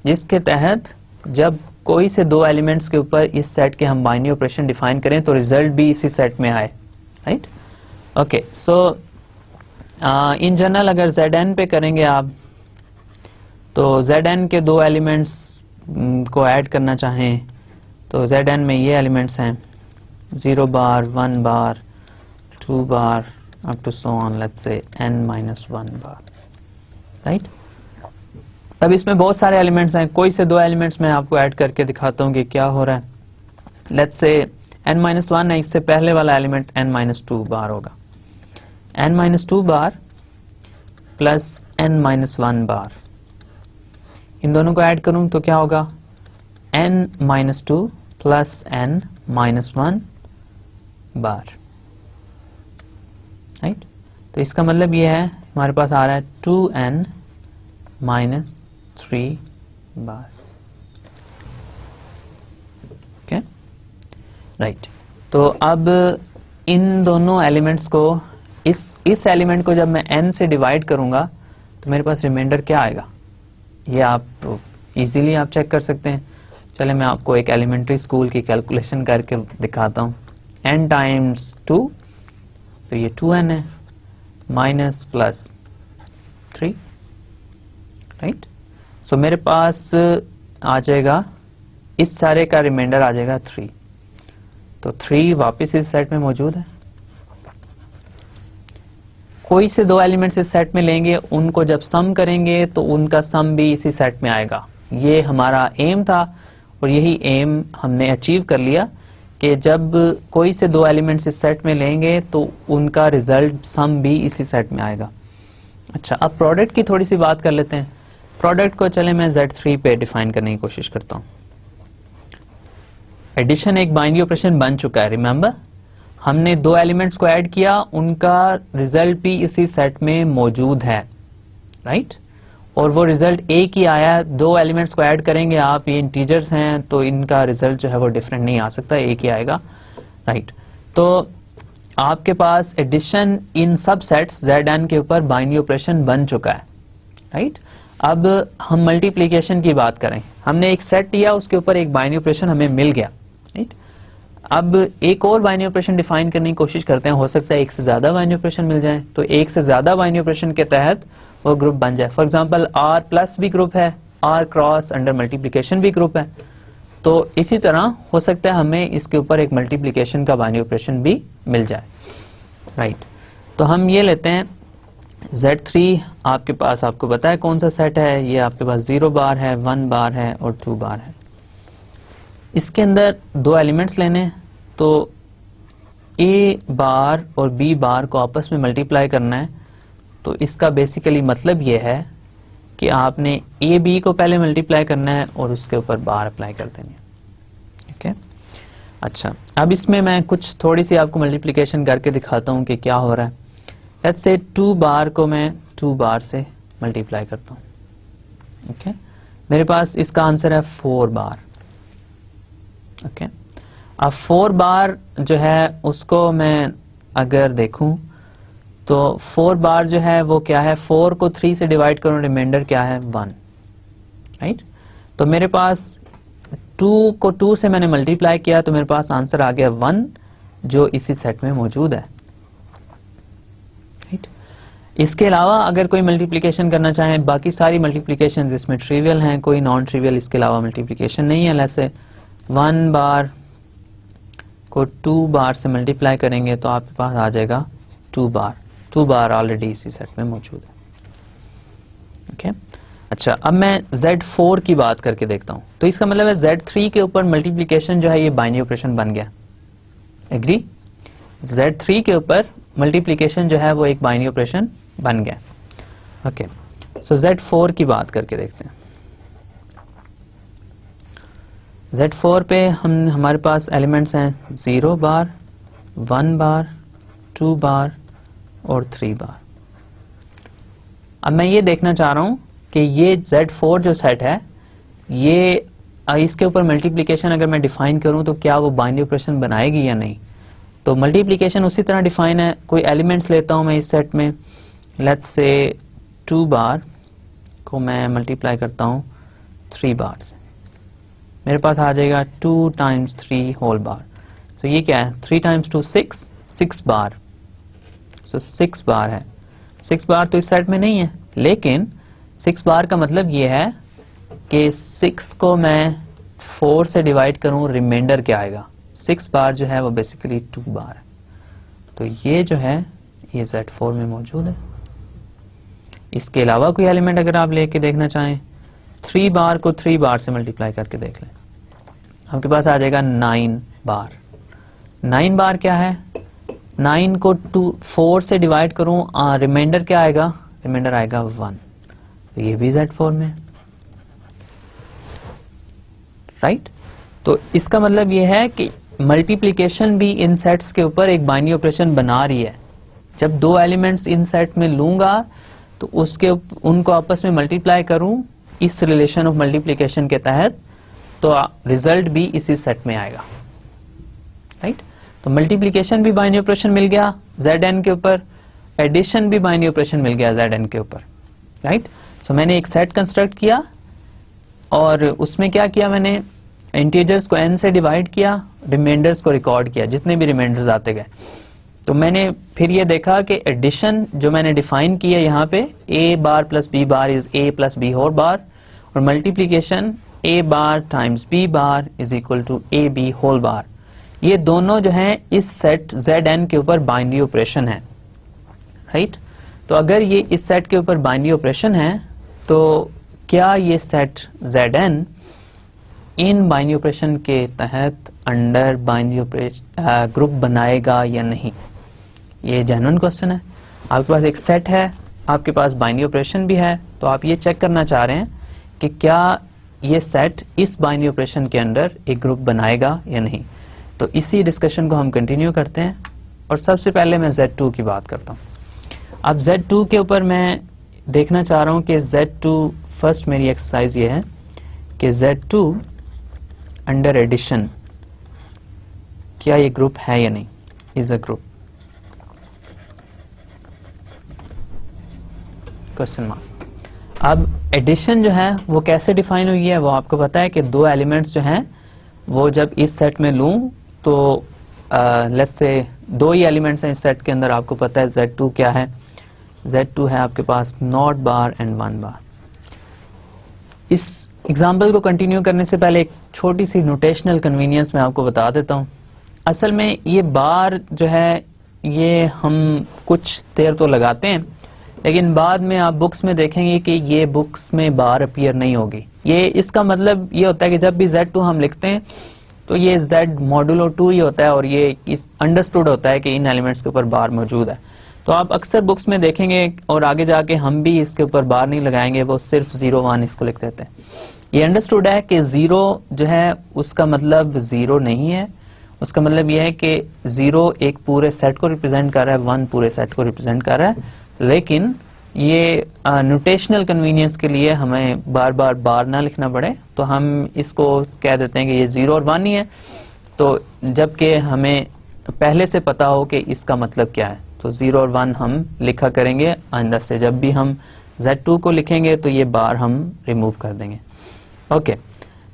जिसके तहत जब कोई से 2 एलिमेंट्स के ऊपर इस सेट के हम बाइनरी ऑपरेशन डिफाइन करें तो रिजल्ट भी इसी सेट में आए, right. Okay, so in general अगर Zn पे करेंगे आप तो Zn के 2 एलिमेंट्स को ऐड करना चाहें तो Zn में ये एलिमेंट्स हैं 0 bar, 1 bar, 2 bar, up to so on, let's say n-1 bar, right. अब इसमें बहुत सारे एलिमेंट्स हैं, कोई से 2 एलिमेंट्स मैं आपको ऐड करके दिखाता हूं कि क्या हो रहा है। लेट्स से n-1 है, इससे पहले वाला एलिमेंट n-2 बार होगा। n-2 बार प्लस n-1 बार, इन दोनों को ऐड करूं तो क्या होगा, n-2 प्लस n-1 बार, राइट। तो इसका मतलब ये है हमारे पास आ रहा है 2n-3 बार, ओके, राइट। तो अब इन दोनों एलिमेंट्स को, इस एलिमेंट को जब मैं n से डिवाइड करूंगा तो मेरे पास रिमाइंडर क्या आएगा, ये आप इजीली आप चेक कर सकते हैं। चले मैं आपको एक एलिमेंट्री स्कूल की कैलकुलेशन करके दिखाता हूं। n टाइम्स 2 तो ये 2n है, माइनस प्लस 3, राइट। सो मेरे पास आ जाएगा, इस सारे का रिमाइंडर आ जाएगा 3, तो 3 वापस इस सेट में मौजूद है। कोई से 2 एलिमेंट्स इस सेट में लेंगे, उनको जब सम करेंगे तो उनका सम भी इसी सेट में आएगा। ये हमारा एम था और यही एम हमने अचीव कर लिया कि जब कोई से 2 एलिमेंट्स इस सेट में लेंगे तो उनका रिजल्ट सम भी इसी सेट में आएगा। अच्छा, अब प्रोडक्ट की थोड़ी सी बात कर लेते हैं। प्रोडक्ट को चले मैं Z3 पे डिफाइन करने की कोशिश करता हूं। एडिशन एक बाइनरी ऑपरेशन बन चुका है, रिमेंबर हमने 2 एलिमेंट्स को ऐड किया, उनका रिजल्ट भी इसी सेट में मौजूद है, राइट। और वो रिजल्ट एक ही आया। 2 एलिमेंट्स को ऐड करेंगे आप, ये इंटीजर्स हैं तो इनका रिजल्ट जो है वो डिफरेंट नहीं आ सकता, एक ही आएगा, राइट। तो आपके पास एडिशन इन सब सेट्स Zn के ऊपर बाइनरी ऑपरेशन बन चुका है, राइट। अब हम मल्टीप्लीकेशन की बात करें, हमने एक सेट लिया, उसके ऊपर एक बाइनरी ऑपरेशन हमें मिल गया, राइट। अब एक और बाइनरी ऑपरेशन डिफाइन करने की कोशिश करते हैं, हो सकता है एक से ज्यादा बाइनरी ऑपरेशन मिल जाए, तो एक से ज्यादा बाइनरी ऑपरेशन के तहत वो ग्रुप बन जाए। फॉर एग्जांपल r प्लस भी ग्रुप है, r क्रॉस अंडर मल्टीप्लिकेशन भी ग्रुप है, तो इसी तरह हो सकता है हमें इसके ऊपर एक मल्टीप्लिकेशन का बाइनरी ऑपरेशन भी मिल जाए, राइट। तो हम ये लेते हैं Z3, आपके पास, आपको पता है कौन सा सेट है, ये आपके पास 0 बार है, 1 बार है और 2 बार है। इसके अंदर 2 एलिमेंट्स लेने, तो A बार और B बार को आपस में मल्टीप्लाई करना है। तो इसका बेसिकली मतलब ये है कि आपने ए बी को पहले मल्टीप्लाई करना है और उसके ऊपर बार अप्लाई कर देनी है। ओके, अच्छा, अब इसमें मैं कुछ थोड़ी सी आपको मल्टीप्लिकेशन करके दिखाता हूँ कि क्या हो रहा है। लेट्स से 2 बार को मैं 2 बार से मल्टीप्लाई करता हूँ। ओके, मेरे पास इसका आंसर है 4 बार। ओके, अब 4 बार जो है उसको मैं अगर देखूं तो 4 बार जो है वो क्या है, 4 को 3 से डिवाइड करूं, रिमाइंडर क्या है 1, राइट। तो मेरे पास 2 को 2 से मैंने मल्टीप्लाई किया तो मेरे पास आंसर आ गया 1, जो इसी सेट में मौजूद है, राइट। इसके अलावा अगर कोई मल्टीप्लिकेशन करना चाहें, बाकी सारी मल्टीप्लिकेशन इसमें ट्रिवियल हैं, कोई नॉन ट्रिवियल इसके अलावा मल्टीप्लिकेशन नहीं है। जैसे 1 बार को 2 बार से मल्टीप्लाई करेंगे तो आपके पास आ जाएगा 2 बार। 2 बार ऑलरेडी इसी सेट में मौजूद है। ओके, अच्छा, अब मैं Z4 की बात करके देखता हूं। तो इसका मतलब है Z3 के ऊपर मल्टीप्लिकेशन जो है ये बाइनरी ऑपरेशन बन गया। एग्री? Z3 के ऊपर मल्टीप्लिकेशन जो है वो एक बाइनरी ऑपरेशन बन गया। ओके, सो Z4 की बात करके देखते हैं। Z4 पे हमारे पास एलिमेंट्स हैं 0 बार, 1 बार, 2 बार और 3 बार। अब मैं ये देखना चाह रहा हूं कि ये Z4 जो सेट है, ये इसके ऊपर मल्टीप्लिकेशन अगर मैं डिफाइन करूं तो क्या वो बाइनरी ऑपरेशन बनाएगी या नहीं। तो मल्टीप्लिकेशन उसी तरह डिफाइन है। कोई एलिमेंट्स लेता हूं मैं इस सेट में, लेट्स से 2 बार को मैं मल्टीप्लाई करता हूं 3 बार से, मेरे पास आ जाएगा 2 टाइम्स 3 होल बार। तो ये क्या है, 3 टाइम्स 2 6, 6 बार। तो 6 बार है। 6 बार तो इस सेट में नहीं है, लेकिन 6 बार का मतलब ये है कि 6 को मैं 4 से डिवाइड करूं, रिमाइंडर क्या आएगा। 6 बार जो है वो बेसिकली 2 बार है। तो ये जो है ये Z4 में मौजूद है। इसके अलावा कोई एलिमेंट अगर आप लेके देखना चाहें, 3 बार को 3 बार से मल्टीप्लाई करके देख लें, आपके पास आ जाएगा 9 बार। 9 बार क्या है, 9 को 4 से डिवाइड करूं, रिमाइंडर क्या आएगा, रिमाइंडर आएगा 1। तो ये भी Z4 में, राइट। तो इसका मतलब ये है कि मल्टीप्लिकेशन भी इन सेट्स के ऊपर एक बाइनरी ऑपरेशन बना रही है। जब 2 एलिमेंट्स इन सेट में लूंगा तो उनको आपस में मल्टीप्लाई करूं इस रिलेशन ऑफ मल्टीप्लिकेशन के तहत, तो रिजल्ट भी इसी सेट में आएगा, राइट। तो मल्टीप्लिकेशन भी बाइनरी ऑपरेशन मिल गया Zn के ऊपर, एडिशन भी बाइनरी ऑपरेशन मिल गया Zn के ऊपर, राइट। सो मैंने एक सेट कंस्ट्रक्ट किया और उसमें क्या किया, मैंने इंटीजर्स को n से डिवाइड किया, रिमाइंडर्स को रिकॉर्ड किया, जितने भी रिमाइंडर्स आते गए। तो मैंने फिर ये देखा कि एडिशन जो मैंने डिफाइन की है यहाँ पे, a bar plus b bar is a plus b whole bar, और multiplication a bar times b bar is equal to a b whole bar, ये दोनों जो हैं इस सेट Zn के ऊपर बाइनरी ऑपरेशन है, राइट। तो अगर ये इस सेट के ऊपर बाइनरी ऑपरेशन है तो क्या ये set Zn in binary operation के तहत अंडर बाइनरी ऑपरेशन ग्रुप बनाएगा या नहीं, ये जेन्युइन क्वेश्चन है। आपके पास एक सेट है, आपके पास बाइनरी ऑपरेशन भी है, तो आप ये चेक करना चाह रहे हैं कि क्या ये सेट इस बाइनरी ऑपरेशन के अंदर एक ग्रुप बनाएगा या नहीं। तो इसी डिस्कशन को हम कंटिन्यू करते हैं और सबसे पहले मैं Z2 की बात करता हूं। अब Z2 के ऊपर मैं देखना चाह रहा हूं कि Z2, फर्स्ट मेरी एक्सरसाइज ये है कि Z2 अंडर एडिशन क्या ये ग्रुप है या नहीं, is a group, question mark. अब एडिशन जो है वो कैसे डिफाइन हुई है, वो आपको पता है कि 2 एलिमेंट्स जो हैं वो जब इस सेट में लूं तो लेट्स से 2 ही एलिमेंट्स हैं इस सेट के अंदर, आपको पता है Z2 क्या है, Z2 है आपके पास नॉट बार एंड 1 बार। इस एग्जाम्पल को कंटिन्यू करने से पहले एक छोटी सी नोटेशनल कन्वीनियंस मैं आपको बता देता हूं। असल में ये बार जो है ये हम कुछ देर तो लगाते हैं, लेकिन बाद में आप बुक्स में देखेंगे कि ये बुक्स में बार अपीयर नहीं होगी। ये इसका मतलब ये होता है कि जब भी Z2 हम लिखते हैं तो ये Z मॉडुलो 2 ही होता है और ये अंडरस्टूड होता है कि इन एलिमेंट्स के ऊपर बार मौजूद है। तो आप अक्सर बुक्स में देखेंगे और आगे जाके हम भी इसके ऊपर बार नहीं लगाएंगे, वो सिर्फ 0 1 इसको लिख देते हैं। ये अंडरस्टूड है कि 0 जो है उसका मतलब 0 नहीं है, उसका मतलब ये है कि 0 एक पूरे सेट को रिप्रेजेंट कर रहा है, 1 पूरे सेट को रिप्रेजेंट कर रहा है, लेकिन ये नोटेशनल कन्वीनियंस के लिए हमें बार बार बार ना लिखना पड़े, तो हम इसको कह देते हैं कि ये 0 और 1 ही है। तो जबकि हमें पहले से पता हो कि इसका मतलब क्या है, तो 0 और 1 हम लिखा करेंगे आइंदा से, जब भी हम Z2 को लिखेंगे तो ये बार हम रिमूव कर देंगे। ओके,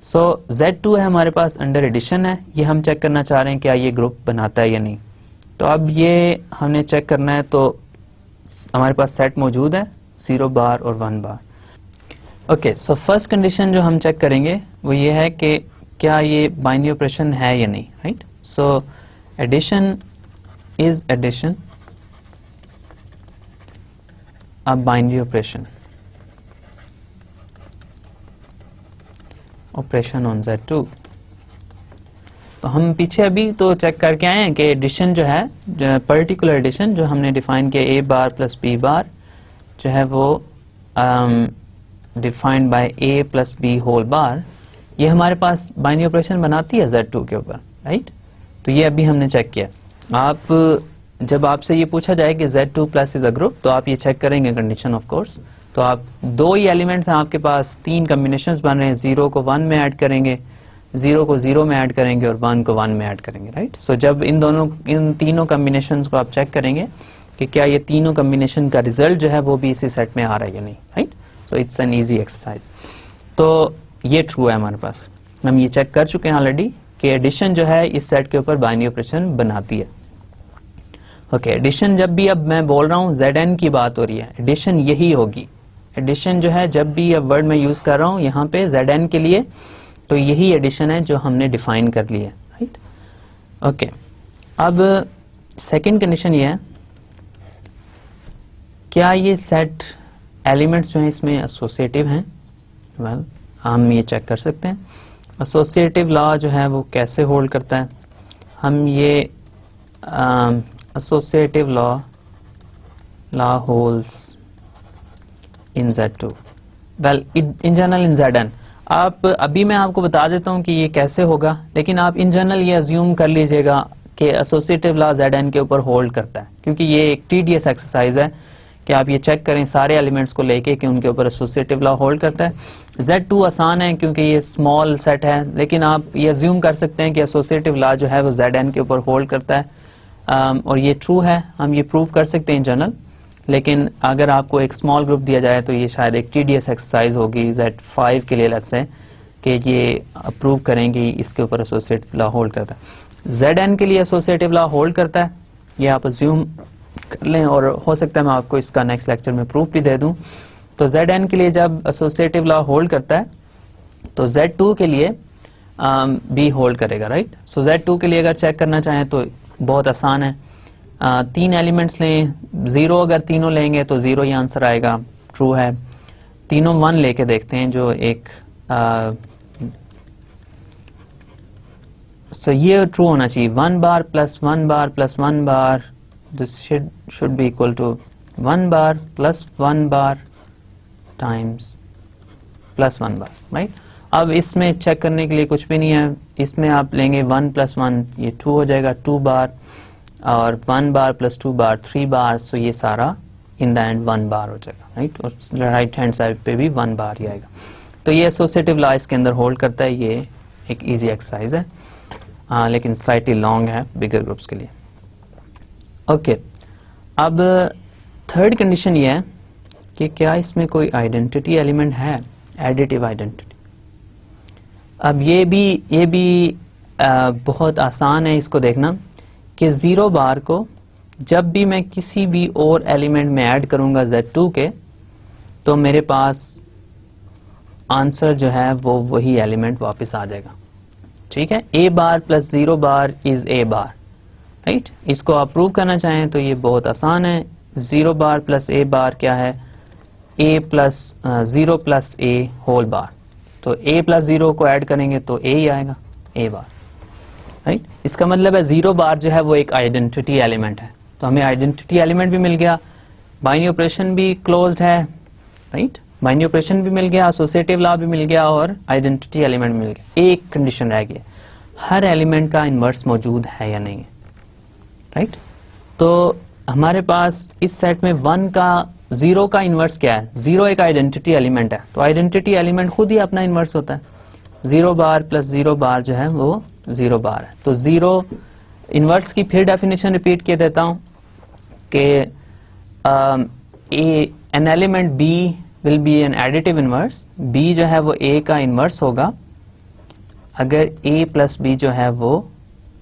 सो Z2 है हमारे पास, अंडर एडिशन है, ये हम चेक करना चाह रहे हैं क्या ये ग्रुप बनाता है या नहीं। तो अब ये हमने चेक करना है, तो हमारे पास सेट मौजूद है 0 बार और 1 बार। ओके, सो फर्स्ट कंडीशन जो हम चेक करेंगे वो ये है कि क्या ये बाइनरी ऑपरेशन है या नहीं, right. So addition is addition a binary operation on Z2। तो हम पीछे अभी तो चेक करके आए हैं कि एडिशन जो है, पर्टिकुलर एडिशन जो हमने डिफाइन किया A bar plus B bar जो है वो defined by A plus B whole bar, ये हमारे पास बाइनरी ऑपरेशन बनाती है Z2 के ऊपर, राइट। तो ये अभी हमने चेक किया। आप जब आपसे ये पूछा जाए कि Z2 plus is a group, तो आप ये चेक करेंगे कंडीशन ऑफ कोर्स। तो आप 2 ही एलिमेंट्स हैं आपके पास, 3 कॉम्बिनेशंस बन रहे हैं, 0 को 1 में ऐड करेंगे, 0 को 0 में ऐड करेंगे और 1 को 1 में ऐड करेंगे, राइट। सो जब इन तीनों कॉम्बिनेशंस को आप चेक करेंगे कि क्या ये तीनों कॉम्बिनेशन का रिजल्ट जो है वो भी इसी सेट में आ रहा है या नहीं, right. So it's an easy exercise. तो ये ट्रू है हमारे पास, हम ये चेक कर चुके हैं ऑलरेडी कि एडिशन जो है इस सेट के ऊपर बाइनरी ऑपरेशन बनाती है। ओके, एडिशन जब भी अब मैं बोल रहा हूँ Zn की बात हो रही है, एडिशन यही होगी। एडिशन जो है जब भी अब वर्ड में यूज कर रहा हूँ यहाँ पे Zn के लिए, तो यही एडिशन है जो हमने डिफाइन कर ली है, राइट। ओके, अब सेकंड कंडीशन ये है, क्या ये सेट एलिमेंट्स जो हैं इसमें एसोसिएटिव हैं। वेल, हम ये चेक कर सकते हैं एसोसिएटिव लॉ जो है वो कैसे होल्ड करता है। हम ये associative law holds in Z2, well in general in Zn। आप अभी मैं आपको बता देता हूं कि ये कैसे होगा, लेकिन आप इन जनरल ये अज्यूम कर लीजिएगा कि एसोसिएटिव लॉ Zn के ऊपर होल्ड करता है, क्योंकि ये एक टीडियस एक्सरसाइज है कि आप ये चेक करें सारे एलिमेंट्स को लेके कि उनके ऊपर एसोसिएटिव लॉ होल्ड करता है। Z2 आसान है क्योंकि ये स्मॉल सेट है, लेकिन आप ये अज्यूम कर सकते हैं कि एसोसिएटिव लॉ जो है वो Zn के ऊपर होल्ड करता है, और ये ट्रू है, हम ये प्रूव कर सकते हैं इन जनरल। लेकिन अगर आपको एक स्मॉल ग्रुप दिया जाए तो ये शायद एक टीडीएस एक्सरसाइज होगी Z5 के लिए, लेट्स से कि ये प्रूव करें कि इसके ऊपर एसोसिएटिव लॉ होल्ड करता है। Zn के लिए एसोसिएटिव लॉ होल्ड करता है, ये आप अज्यूम कर लें, और हो सकता है मैं आपको इसका नेक्स्ट लेक्चर में प्रूफ भी दे दूं। तो Zn के लिए जब एसोसिएटिव लॉ होल्ड करता है तो Z2 के लिए भी होल्ड करेगा, राइट। सो Z2 के लिए अगर चेक करना चाहें तो बहुत आसान है, 3 एलिमेंट्स लें, 0 अगर तीनों लेंगे तो 0 ही आंसर आएगा, ट्रू है। तीनों 1 लेके देखते हैं जो एक सो ये ट्रू होना चाहिए, 1 bar plus 1 bar plus 1 bar, this should be equal to 1 bar plus 1 bar times plus 1 bar, right. अब इसमें चेक करने के लिए कुछ भी नहीं है, इसमें आप लेंगे 1 प्लस 1, ये 2 हो जाएगा 2 बार, और 1 बार प्लस 2 बार 3 बार, सो ये सारा इन द एंड 1 बार हो जाएगा, राइट। और राइट हैंड साइड पे भी 1 बार ही आएगा। तो ये एसोसिएटिव लॉ इसके अंदर होल्ड करता है, ये एक इजी एक्सरसाइज है, लेकिन स्लाइटली लॉन्ग है बिगर ग्रुप्स के लिए। ओके, अब थर्ड कंडीशन ये है कि क्या इसमें कोई आइडेंटिटी एलिमेंट है, एडिटिव आइडेंटिटी। अब ये भी बहुत आसान है इसको देखना कि 0 बार को जब भी मैं किसी भी और एलिमेंट में ऐड करूंगा Z2 के, तो मेरे पास आंसर जो है वो वही एलिमेंट वापस आ जाएगा, ठीक है। A bar plus 0 bar is A bar, right. इसको आप प्रूव करना चाहें तो ये बहुत आसान है, 0 बार प्लस A बार क्या है, A plus 0 plus A whole bar, तो A प्लस 0 को ऐड करेंगे तो A ही आएगा, A बार, राइट। इसका मतलब है 0 बार जो है वो एक आइडेंटिटी एलिमेंट है, तो हमें आइडेंटिटी एलिमेंट भी मिल गया, बाइनरी ऑपरेशन भी क्लोज्ड है, राइट, बाइनरी ऑपरेशन भी मिल गया, एसोसिएटिव लॉ भी मिल गया और आइडेंटिटी एलिमेंट भी मिल गया। एक कंडीशन रह गई, हर एलिमेंट का इन्वर्स मौजूद है या नहीं है, राइट। तो हमारे पास इस सेट में 1 का 0 का इन्वर्स क्या है, 0 एक आइडेंटिटी एलिमेंट है, तो आइडेंटिटी एलिमेंट खुद ही अपना इन्वर्स होता है, 0 बार प्लस 0 बार जो है वो 0 बार है। तो 0 इन्वर्स की फिर डेफिनेशन रिपीट किए देता हूं कि an element B will be an additive inverse, B जो है वो ए का इन्वर्स होगा अगर ए प्लस बी जो है वो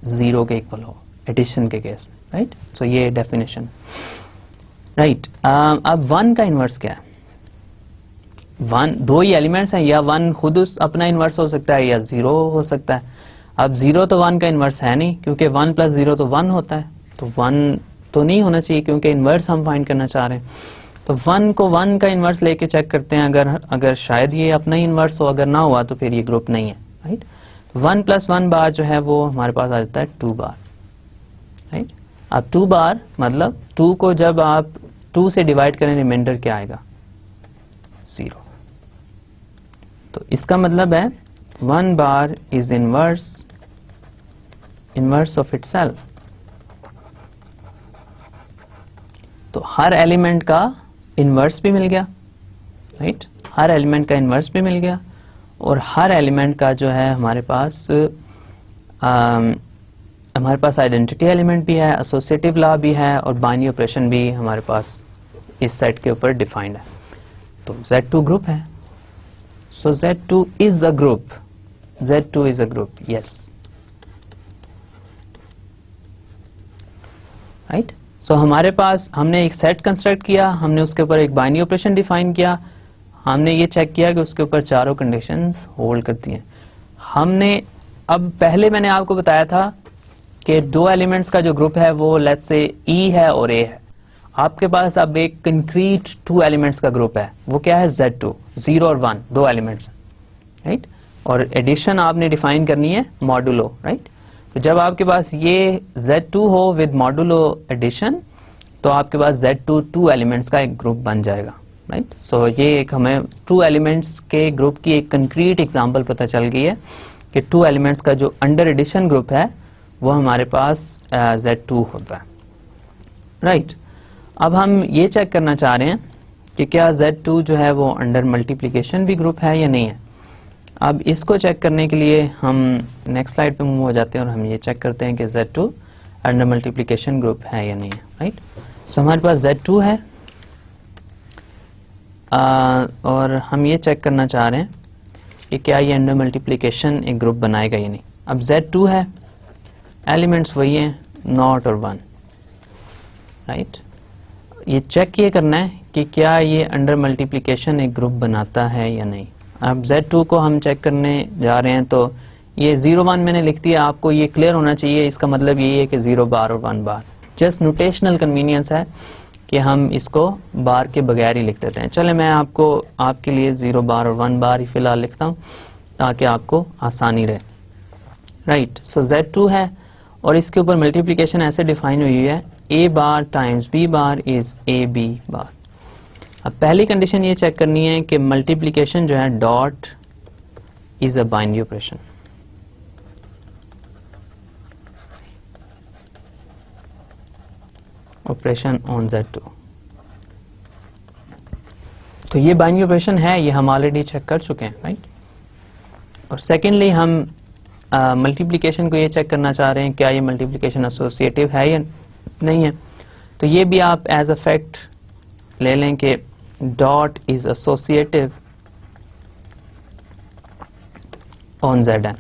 0 के इक्वल हो एडिशन के केस में, राइट। सो ये डेफिनेशन, राइट। अब 1 का इन्वर्स क्या है, 1 दो ही एलिमेंट्स हैं, या 1 खुद अपना इन्वर्स हो सकता है या 0 हो सकता है। अब 0 तो 1 का इन्वर्स है नहीं, क्योंकि 1 प्लस 0 तो 1 होता है, तो 1 तो नहीं होना चाहिए क्योंकि इन्वर्स हम फाइंड करना चाह रहे हैं। तो 1 को 1 का इन्वर्स लेके चेक करते हैं, अगर शायद ये अपना ही इन्वर्स हो, अगर ना हुआ तो फिर ये ग्रुप नहीं है, राइट। 1 प्लस 1 बार जो है वो हमारे पास आ जाता है 2 बार, राइट। अब 2 बार मतलब 2 को जब आप 2 से डिवाइड करें रिमाइंडर क्या आएगा, 0। तो इसका मतलब है 1 bar is inverse of itself. तो हर एलिमेंट का इन्वर्स भी मिल गया, राइट, हर एलिमेंट का इन्वर्स भी मिल गया, और हर एलिमेंट का जो है हमारे पास आइडेंटिटी एलिमेंट भी है, एसोसिएटिव लॉ भी है, और बाइनरी ऑपरेशन भी हमारे पास इस सेट के ऊपर डिफाइंड है। तो Z2 ग्रुप है। So Z2 is a group, Z2 is a group, yes, right. So हमारे पास हमने एक सेट कंस्ट्रक्ट किया, हमने उसके ऊपर एक बाइनरी ऑपरेशन डिफाइन किया, हमने ये चेक किया कि उसके ऊपर चारों कंडीशंस होल्ड करती हैं। हमने अब पहले मैंने आपको बताया था कि दो एलिमेंट्स का जो ग्रुप है वो लेट्स से E है और A है। आपके पास अब एक कंक्रीट 2 एलिमेंट्स का ग्रुप है, वो क्या है, Z2, 0 और 1 दो एलिमेंट्स, राइट। और एडिशन आपने डिफाइन करनी है मॉडुलो, राइट। तो जब आपके पास ये Z2 हो विद मॉडुलो एडिशन, तो आपके पास Z2 2 एलिमेंट्स का एक ग्रुप बन जाएगा, राइट। सो ये एक हमें 2 एलिमेंट्स के ग्रुप की एक कंक्रीट एग्जांपल पता चल गई है कि 2 एलिमेंट्स का जो अंडर एडिशन ग्रुप है वो हमारे पास Z2 होता है, राइट। अब हम ये चेक करना चाह रहे हैं कि क्या Z2 जो है वो अंडर मल्टीप्लिकेशन भी ग्रुप है या नहीं है। अब इसको चेक करने के लिए हम नेक्स्ट स्लाइड पे मूव हो जाते हैं और हम ये चेक करते हैं कि Z2 अंडर मल्टीप्लिकेशन ग्रुप है या नहीं है, राइट। सो हमारे पास Z2 है, और हम ये चेक करना चाह रहे हैं कि क्या ये अंडर मल्टीप्लिकेशन एक ग्रुप बनाएगा या नहीं। अब Z2 है, एलिमेंट्स वही हैं 0 और 1, राइट। ये चेक ये करना है कि क्या ये अंडर मल्टीप्लिकेशन एक ग्रुप बनाता है या नहीं। अब Z2 को हम चेक करने जा रहे हैं, तो ये 0 1 मैंने लिख दिया, आपको ये क्लियर होना चाहिए, इसका मतलब ये है कि 0 बार और 1 बार, जस्ट नोटेशनल कन्वीनियंस है कि हम इसको बार के बगैर ही लिख देते हैं। चले मैं आपके लिए 0 बार और 1 बार ही फिलहाल लिखता हूँ ताकि आपको आसानी रहे, राइट। सो Z2 है और इसके ऊपर मल्टीप्लिकेशन ऐसे डिफाइन हुई है, A bar times B bar is AB बार। अब पहली कंडीशन ये चेक करनी है कि मल्टीप्लिकेशन जो है dot is a binary operation. Operation on Z2, तो ये बाइनरी ऑपरेशन है, ये हम ऑलरेडी चेक कर चुके हैं, राइट। और सेकेंडली हम मल्टीप्लिकेशन को ये चेक करना चाह रहे हैं क्या ये मल्टीप्लिकेशन एसोसिएटिव है या नहीं है। तो ये भी आप एज अ फैक्ट ले लें कि dot is associative on Zn,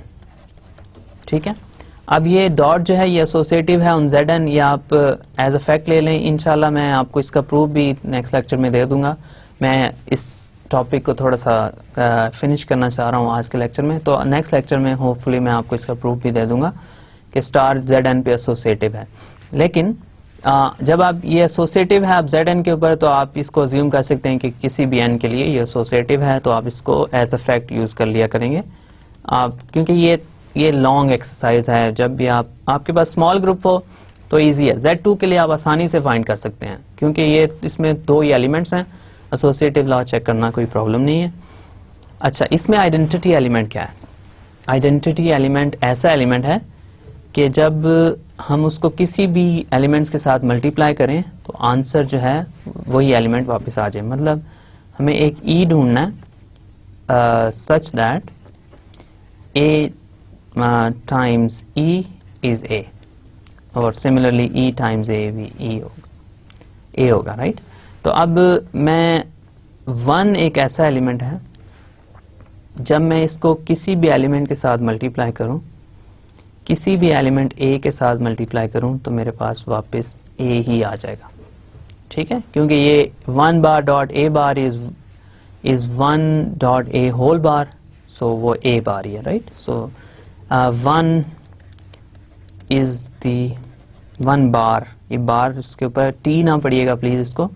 ठीक है। अब ये डॉट जो है ये एसोसिएटिव है ऑन Zn, ये आप एज अ फैक्ट ले लें। इंशाल्लाह मैं आपको इसका प्रूफ भी नेक्स्ट लेक्चर में दे दूंगा। मैं इस टॉपिक को थोड़ा सा फिनिश करना चाह रहा हूँ आज के लेक्चर में, तो नेक्स्ट लेक्चर में होपफुली मैं आपको इसका प्रूफ भी दे दूंगा कि स्टार Zn पे एसोसिएटिव है। लेकिन जब आप ये एसोसिएटिव है आप Zn के ऊपर, तो आप इसको अज्यूम कर सकते हैं कि किसी भी n के लिए ये एसोसिएटिव है, तो आप इसको एज अ फैक्ट यूज कर लिया करेंगे आप, क्योंकि ये लॉन्ग एक्सरसाइज है। जब भी आपके पास स्मॉल ग्रुप हो तो इजी है। Z2 के लिए आप आसानी से फाइंड कर सकते हैं क्योंकि ये इसमें 2 ही एलिमेंट्स हैं, एसोसिएटिव लॉ चेक करना कोई प्रॉब्लम नहीं है। अच्छा, इसमें आइडेंटिटी एलिमेंट क्या है? आइडेंटिटी एलिमेंट ऐसा एलिमेंट है कि जब हम उसको किसी भी एलिमेंट्स के साथ मल्टीप्लाई करें तो आंसर जो है वही एलिमेंट वापस आ जाए। मतलब हमें एक ई ढूंढना है such that A times E is a, और सिमिलरली ई टाइम्स ए भी ए होगा, राइट। तो अब मैं 1 एक ऐसा एलिमेंट है, जब मैं इसको किसी भी एलिमेंट के साथ मल्टीप्लाई करूं, किसी भी एलिमेंट ए के साथ मल्टीप्लाई करूं तो मेरे पास वापस ए ही आ जाएगा, ठीक है, क्योंकि ये 1 bar dot a bar is 1 dot a whole bar, so वो ए बार ही है, right. So 1 is the 1 bar, ये बार उसके ऊपर टी ना पढ़िएगा प्लीज इसको।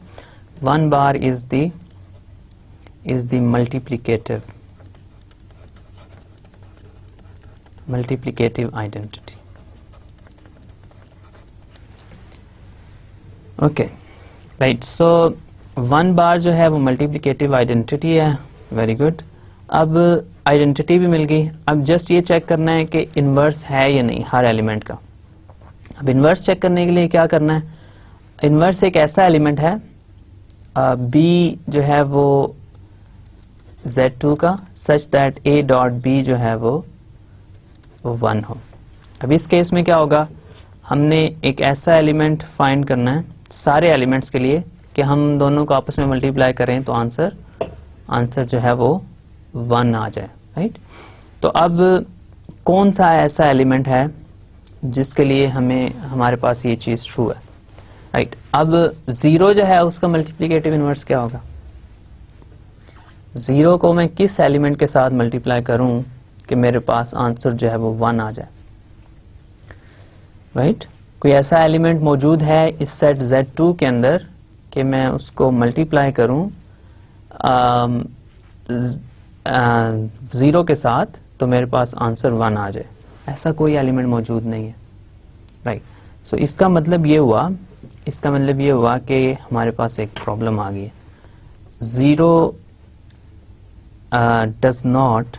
1 bar is the multiplicative identity. Okay, right. So 1 bar जो है वो मल्टीप्लिकेटिव आइडेंटिटी है। Very good. अब आइडेंटिटी भी मिल गई। अब जस्ट ये चेक करना है कि इनवर्स है या नहीं हर एलिमेंट का। अब इनवर्स चेक करने के लिए क्या करना है? इनवर्स एक ऐसा एलिमेंट है b जो है वो Z2 का, such that a dot b जो है वो 1 हो। अब इस केस में क्या होगा, हमने एक ऐसा एलिमेंट फाइंड करना है सारे एलिमेंट्स के लिए कि हम दोनों को आपस में मल्टीप्लाई करें तो आंसर जो है वो 1 आ जाए, राइट। तो अब कौन सा ऐसा एलिमेंट है जिसके लिए हमारे पास ये चीज ट्रू है, राइट। अब 0 जो है उसका मल्टीप्लिकेटिव इनवर्स क्या होगा? 0 को मैं किस एलिमेंट के साथ मल्टीप्लाई करूं कि मेरे पास आंसर जो है वो 1 आ जाए, राइट। कोई ऐसा एलिमेंट मौजूद है इस सेट Z2 के अंदर कि मैं उसको मल्टीप्लाई करूं 0 के साथ तो मेरे पास आंसर 1 आ जाए? ऐसा कोई एलिमेंट मौजूद नहीं है, राइट। सो इसका मतलब ये हुआ कि हमारे पास एक प्रॉब्लम आ गई है। 0 does not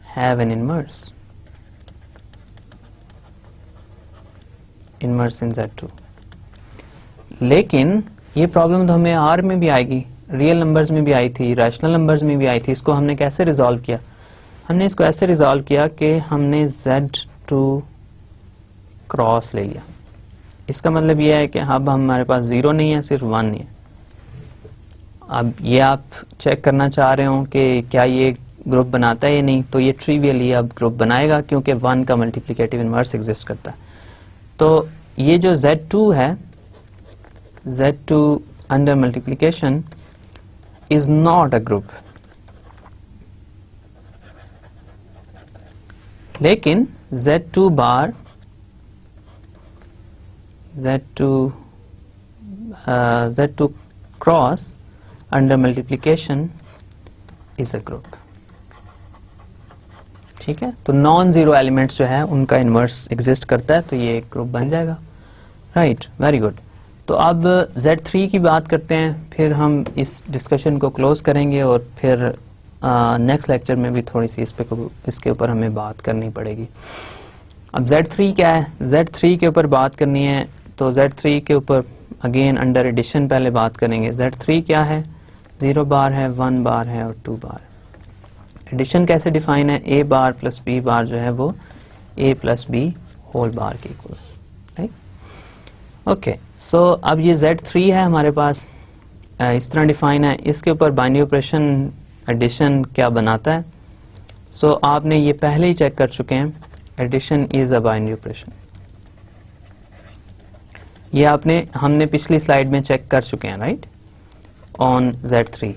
have an inverse in Z2। लेकिन ये प्रॉब्लम तो हमें R में भी आएगी, रियल नंबर्स में भी आई थी, रैशनल नंबर्स में भी आई थी। इसको हमने कैसे रिजॉल्व किया? हमने इसको ऐसे रिजॉल्व किया कि हमने Z2 क्रॉस ले लिया। इसका मतलब यह है कि अब हमारे पास 0 नहीं है, सिर्फ 1 ही है। अब ये आप चेक करना चाह रहे हो कि क्या ये ग्रुप बनाता है या नहीं, तो ये ट्रिवियली अब ग्रुप बनाएगा क्योंकि 1 का मल्टीप्लिकेटिव इनवर्स एग्जिस्ट करता है। तो ये जो Z2 है, Z2 under multiplication is not a group, लेकिन Z2 bar Z2 cross under multiplication is a group, ठीक है। तो नॉन जीरो एलिमेंट्स जो है उनका इनवर्स एग्जिस्ट करता है, तो ये एक ग्रुप बन जाएगा, राइट। Very good. तो अब Z3 की बात करते हैं, फिर हम इस डिस्कशन को क्लोज करेंगे और फिर नेक्स्ट लेक्चर में भी थोड़ी सी इसके ऊपर हमें बात करनी पड़ेगी। अब Z3 क्या है? Z3 के ऊपर बात करनी है तो Z3 के ऊपर अगेन अंडर एडिशन पहले बात करेंगे। Z3 क्या है? 0 बार है, 1 बार है और 2 बार। एडिशन कैसे डिफाइन है? A bar plus B bar जो है वो A plus B whole bar के इक्वल, राइट। ओके, सो अब ये Z3 है हमारे पास, इस तरह डिफाइन है। इसके ऊपर बाइनरी ऑपरेशन एडिशन क्या बनाता है? सो आपने ये पहले ही चेक कर चुके हैं, addition is a binary operation. ये हमने पिछली स्लाइड में चेक कर चुके हैं, राइट, ऑन Z3।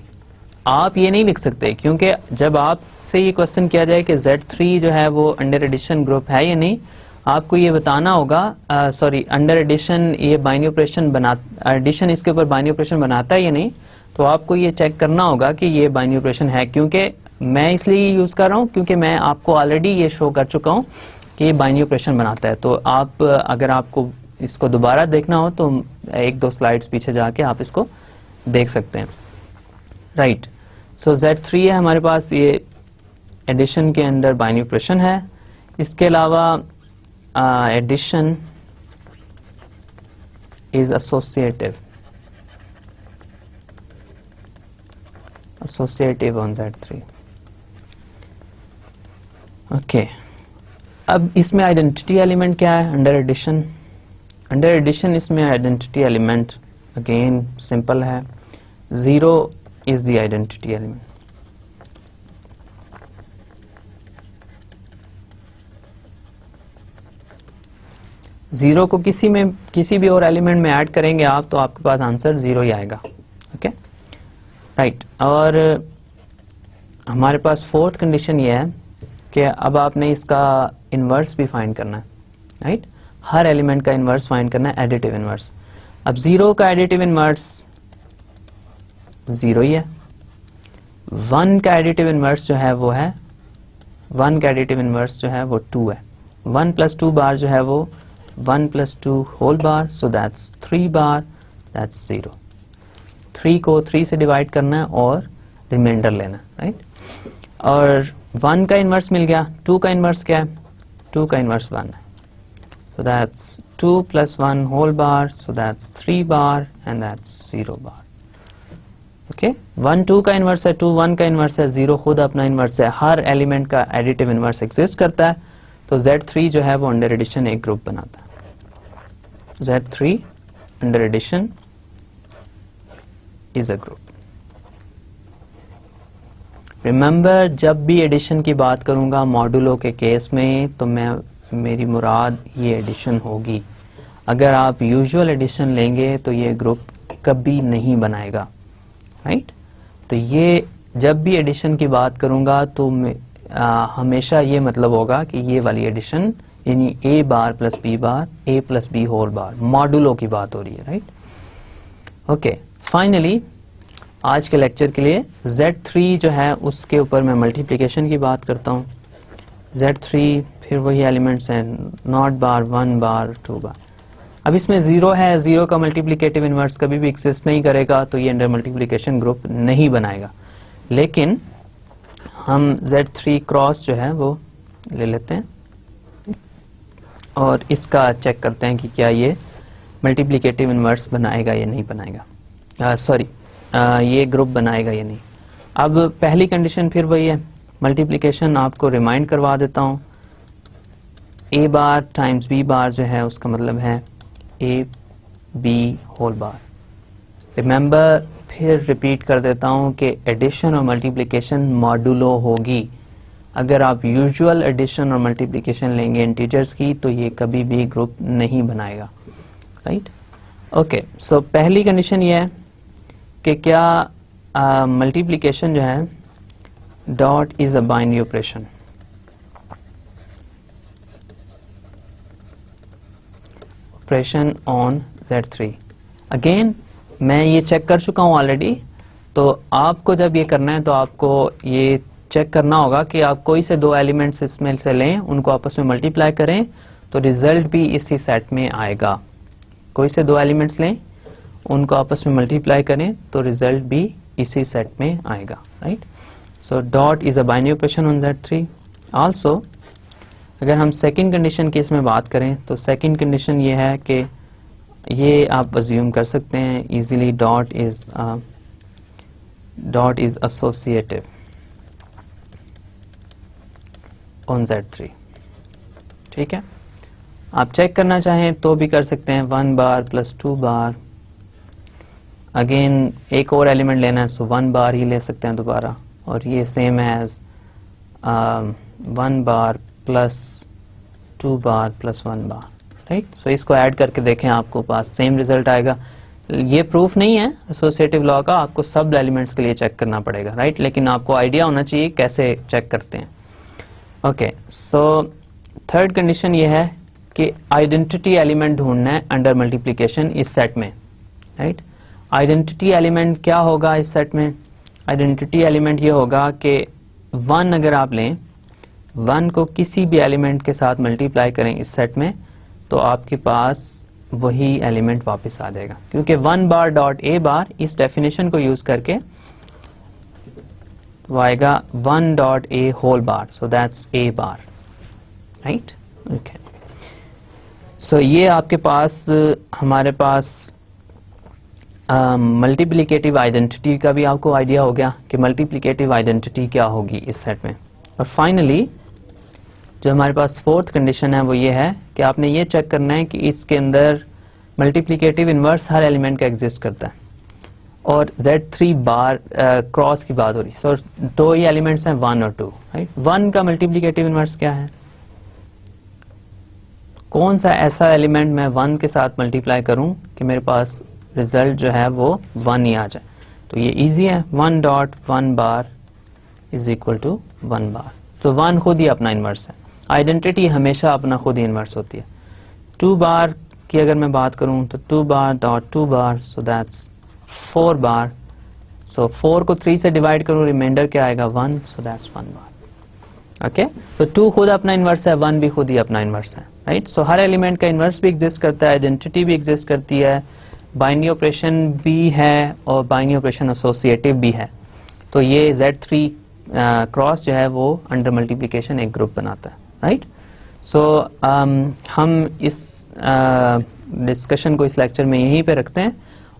आप ये नहीं लिख सकते क्योंकि जब आपसे ये क्वेश्चन किया जाए कि Z3 जो है वो अंडर एडिशन ग्रुप है या नहीं, आपको ये बताना होगा, अंडर एडिशन ये बाइनरी ऑपरेशन एडिशन इसके ऊपर बाइनरी ऑपरेशन बनाता है या नहीं, तो आपको ये चेक करना होगा कि ये बाइनरी ऑपरेशन है। क्योंकि मैं इसलिए यूज कर रहा हूँ क्योंकि मैं आपको ऑलरेडी ये शो कर चुका हूँ कि ये बाइनरी ऑपरेशन बनाता है। तो आप अगर आपको इसको दोबारा देखना हो तो एक दो स्लाइड्स पीछे जाके आप इसको देख सकते हैं। राइट, सो Z3 है हमारे पास, ये एडिशन के अंदर बाइनरी ऑपरेशन है। इसके अलावा addition is associative on Z3। Okay, अब इसमें आइडेंटिटी एलिमेंट क्या है अंडर एडिशन? अंडर एडिशन इसमें आइडेंटिटी एलिमेंट अगेन सिंपल है, 0 is the identity element. Zero को किसी भी और एलिमेंट में ऐड करेंगे आप तो आपके पास आंसर 0 ही आएगा। Okay, right. और हमारे पास फोर्थ कंडीशन ये है कि अब आपने इसका इनवर्स भी फाइंड करना है। राइट, हर एलिमेंट का इनवर्स फाइंड करना है, एडिटिव इनवर्स। अब 0 का एडिटिव इनवर्स 0 ही है। 1 का एडिटिव इनवर्स जो है वो है 1 का एडिटिव इनवर्स जो है वो 2 है। 1 + 2 बार जो है वो 1 + 2 whole bar, so that's 3 bar, that's 0। 3 को 3 से डिवाइड करना है और रिमाइंडर लेना है। राइट, और 1 का इनवर्स मिल गया। 2 का इनवर्स क्या है? 2 का इनवर्स 1 है, so that's 2 + 1 whole bar, so that's 3 bar and that's 0 bar. Okay, 1 2 का इनवर्स है, 2 1 का इनवर्स है, 0 खुद अपना इनवर्स है। हर एलिमेंट का एडिटिव इनवर्स एग्जिस्ट करता है, तो Z3 जो है वो अंडर एडिशन एक ग्रुप बनाता है। Z3 under addition is a group. Remember, जब भी एडिशन की बात करूंगा मॉडुलो के केस में तो मेरी मुराद ये एडिशन होगी। अगर आप यूजुअल एडिशन लेंगे तो ये ग्रुप कभी नहीं बनाएगा। राइट, तो ये जब भी एडिशन की बात करूंगा तो हमेशा ये मतलब होगा कि ये वाली एडिशन यानी A bar + B bar, A + B whole bar, modulo की बात हो रही है। राइट, ओके, फाइनली आज के लेक्चर के लिए Z3 जो है उसके ऊपर मैं मल्टीप्लिकेशन की बात करता हूँ। Z3 फिर वही एलिमेंट्स हैं, 0 बार, 1 बार, 2 बार। अब इसमें 0 है, 0 का मल्टीप्लिकेटिव इनवर्स कभी भी एग्जिस्ट नहीं करेगा, तो ये अंडर मल्टीप्लिकेशन ग्रुप नहीं बनाएगा। लेकिन हम Z3 क्रॉस जो है वो ले लेते हैं और इसका चेक करते हैं कि क्या ये मल्टीप्लिकेटिव इनवर्स बनाएगा या नहीं बनाएगा, ये ग्रुप बनाएगा या नहीं। अब पहली कंडीशन फिर वही है, मल्टीप्लिकेशन आपको रिमाइंड करवा देता हूं। A bar times B bar जो है उसका मतलब है AB होल बार। रिमेंबर, फिर रिपीट कर देता हूं कि एडिशन और मल्टीप्लिकेशन मॉडुलो होगी। अगर आप यूजुअल एडिशन और मल्टीप्लिकेशन लेंगे इंटीजर्स की तो ये कभी भी ग्रुप नहीं बनाएगा। राइट, ओके, सो पहली कंडीशन ये है कि क्या मल्टीप्लिकेशन जो है dot is a binary operation. Operation on Z3। Again मैं ये चेक कर चुका हूं ऑलरेडी, तो आपको जब ये करना है तो आपको ये चेक करना होगा कि आप कोई से दो एलिमेंट्स इसमें से लें, उनको आपस में मल्टीप्लाई करें तो रिजल्ट भी इसी सेट में आएगा। कोई से दो एलिमेंट्स लें, उनको आपस में मल्टीप्लाई करें तो रिजल्ट भी इसी सेट में आएगा। Right, so dot is a binary operation on Z3। Also अगर हम सेकंड कंडीशन की इसमें बात करें तो सेकंड कंडीशन ये है कि ये आप अज्यूम कर सकते हैं easily, dot is associative on Z3। ठीक है, आप चेक करना चाहें तो भी कर सकते हैं, 1 बार + 2 बार। अगेन एक और एलिमेंट लेना है सो 1 बार ही ले सकते हैं दोबारा, और ये सेम एज 1 बार + 2 बार + 1 बार। राइट, सो इसको ऐड करके देखें, आपको पास सेम रिजल्ट आएगा। ये प्रूफ नहीं है एसोसिएटिव लॉ का, आपको सब एलिमेंट्स के लिए चेक करना पड़ेगा। राइट, लेकिन आपको आइडिया होना चाहिए कैसे चेक करते हैं। ओके, सो थर्ड कंडीशन ये है कि आइडेंटिटी एलिमेंट ढूंढना है अंडर मल्टीप्लिकेशन इस सेट में। राइट, आइडेंटिटी एलिमेंट क्या होगा इस सेट में? आइडेंटिटी एलिमेंट ये होगा कि 1 अगर आप लें 1 को किसी भी एलिमेंट के साथ मल्टीप्लाई करें इस सेट में तो आपके पास वही एलिमेंट वापस आ जाएगा, क्योंकि 1 बार डॉट ए बार इस डेफिनेशन को यूज करके वो आएगा 1 dot a whole bar, so that's a bar, right. Okay, so ये आपके पास हमारे पास मल्टीप्लिकेटिव आइडेंटिटी का भी आपको आइडिया हो गया कि मल्टीप्लिकेटिव आइडेंटिटी क्या होगी इस सेट में। और फाइनली जो हमारे पास फोर्थ कंडीशन है वो ये है कि आपने ये चेक करना है कि इसके अंदर मल्टीप्लिकेटिव इनवर्स हर एलिमेंट का एग्जिस्ट करता है। और Z3 बार क्रॉस की बात हो रही है, सो दो ही एलिमेंट्स हैं 1 और 2, राइट। 1 का मल्टीप्लिकेटिव इनवर्स क्या है, कौन सा ऐसा एलिमेंट मैं 1 के साथ मल्टीप्लाई करूं कि मेरे पास रिजल्ट जो है वो 1 ही आ जाए। तो ये इजी है, 1 dot 1 bar is equal to 1 bar. तो 1 खुद ही अपना इनवर्स है, आइडेंटिटी हमेशा अपना खुद ही इनवर्स होती है। 2 बार की अगर मैं बात करूं तो 2 बार डॉट 2 बार, सो दैट्स 4 बार। सो 4 को 3 से डिवाइड करूं, रिमाइंडर क्या आएगा 1, सो दैट्स 1 बार। ओके, तो 2 खुद अपना इनवर्स है, 1 भी खुद ही अपना इनवर्स है, राइट। सो हर एलिमेंट का इनवर्स भी एग्जिस्ट करता है, आइडेंटिटी भी एग्जिस्ट करती है, बाइनरी ऑपरेशन भी है और बाइनरी ऑपरेशन एसोसिएटिव भी है। तो ये Z3 क्रॉस जो है वो अंडर मल्टीप्लिकेशन एक ग्रुप बनाता है, राइट। सो हम इस डिस्कशन को इस लेक्चर में यहीं पे रखते हैं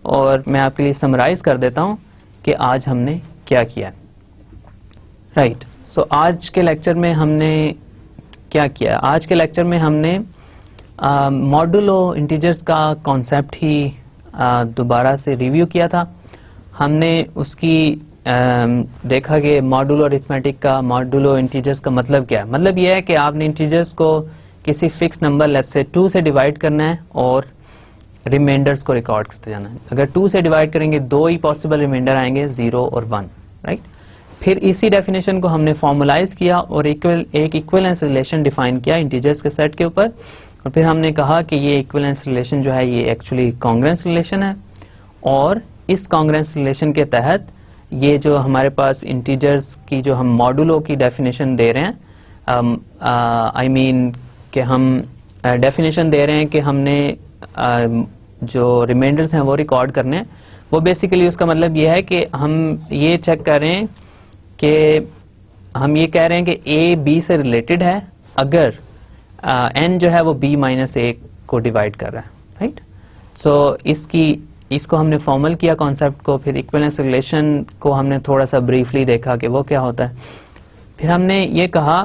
और मैं आपके लिए समराइज कर देता हूं कि आज हमने क्या किया है, राइट। सो आज के लेक्चर में हमने क्या किया, आज के लेक्चर में हमने मॉडुलो इंटीजर्स का कॉन्सेप्ट ही दोबारा से रिव्यू किया था। हमने उसकी देखा कि मॉडुलो अरिथमेटिक का, मॉडुलो इंटीजर्स का मतलब क्या है। मतलब यह है कि आपने इंटीजर्स को किसी फिक्स नंबर लेट्स से 2 से डिवाइड करना है और रिमाइंडर्स को रिकॉर्ड करते जाना है। अगर 2 से डिवाइड करेंगे 2 ही पॉसिबल रिमाइंडर आएंगे, 0 और 1, राइट। फिर इसी डेफिनेशन को हमने फॉर्मुलाइज किया और एक इक्विवेलेंस रिलेशन डिफाइन किया इंटीजर्स के सेट के ऊपर। और फिर हमने कहा कि ये इक्विवेलेंस रिलेशन जो है ये एक्चुअली कॉन्ग्रुएंस रिलेशन है और इस कॉन्ग्रुएंस रिलेशन के तहत ये जो हमारे पास इंटीजर्स की जो हम मॉडुलो की डेफिनेशन दे रहे हैं, आई मीन कि हम डेफिनेशन दे रहे हैं कि हमने जो रिमाइंडर्स हैं वो रिकॉर्ड करने हैं। वो बेसिकली उसका मतलब ये है कि हम ये चेक कर रहे हैं कि हम ये कह रहे हैं कि ए बी से रिलेटेड है अगर n जो है वो b माइनस ए को डिवाइड कर रहा है, राइट। सो इसको हमने फॉर्मल किया कॉन्सेप्ट को, फिर इक्विवेलेंस रिलेशन को हमने थोड़ा सा ब्रीफली देखा कि वो क्या होता है। फिर हमने ये कहा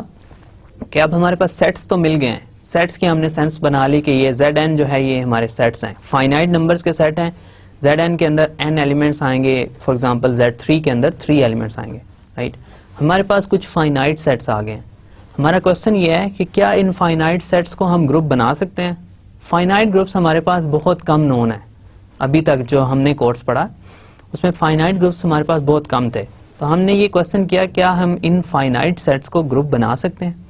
कि अब हमारे पास सेट्स तो मिल गए हैं, सेट्स की हमने सेंस बना ली कि ये Zn जो है ये हमारे सेट्स हैं, फाइनाइट नंबर्स के सेट हैं। Zn के अंदर n एलिमेंट्स आएंगे, फॉर एग्जांपल Z3 के अंदर 3 एलिमेंट्स आएंगे, राइट। हमारे पास कुछ फाइनाइट सेट्स आ गए हैं। हमारा क्वेश्चन ये है कि क्या इन फाइनाइट सेट्स को हम ग्रुप बना सकते हैं। फाइनाइट ग्रुप्स हमारे पास बहुत कम नोन है, अभी तक जो हमने कोर्स पढ़ा उसमें फाइनाइट ग्रुप्स हमारे पास बहुत कम थे। तो हमने ये क्वेश्चन किया क्या हम इन फाइनाइट सेट्स को ग्रुप बना सकते हैं।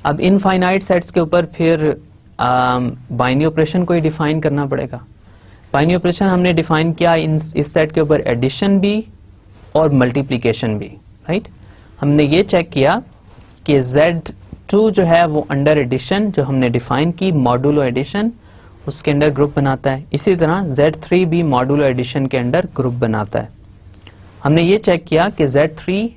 अब इन फाइनाइट सेट्स के ऊपर फिर बाइनरी ऑपरेशन को ही डिफाइन करना पड़ेगा। बाइनरी ऑपरेशन हमने डिफाइन किया इस सेट के ऊपर एडिशन भी और मल्टीप्लिकेशन भी, राइट। हमने ये चेक किया कि Z2 जो है वो अंडर एडिशन जो हमने डिफाइन की मॉडुलो एडिशन उसके अंडर ग्रुप बनाता है। इसी तरह Z3 भी मॉडुलो एडिशन के अंडर ग्रुप बनाता है। हमने ये चेक किया कि Z3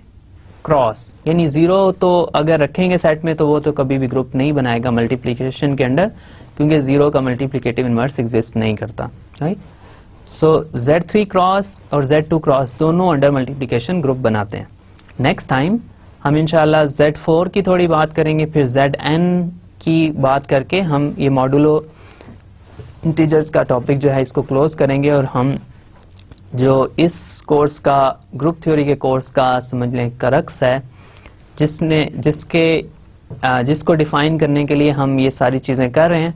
क्रॉस यानी 0 तो अगर रखेंगे सेट में तो वो तो कभी भी ग्रुप नहीं बनाएगा मल्टीप्लिकेशन के अंडर, क्योंकि 0 का मल्टीप्लिकेटिव इनवर्स एग्जिस्ट नहीं करता, राइट। सो Z3 क्रॉस और Z2 क्रॉस दोनों अंडर मल्टीप्लिकेशन ग्रुप बनाते हैं। नेक्स्ट टाइम हम इंशाल्लाह Z4 की थोड़ी बात करेंगे, फिर Zn की बात करके हम ये मॉडुलो इंटीजर्स का टॉपिक जो है इसको क्लोज करेंगे और हम जो इस कोर्स का ग्रुप थ्योरी के कोर्स का समझ लें करक्स है जिसको डिफाइन करने के लिए हम ये सारी चीजें कर रहे हैं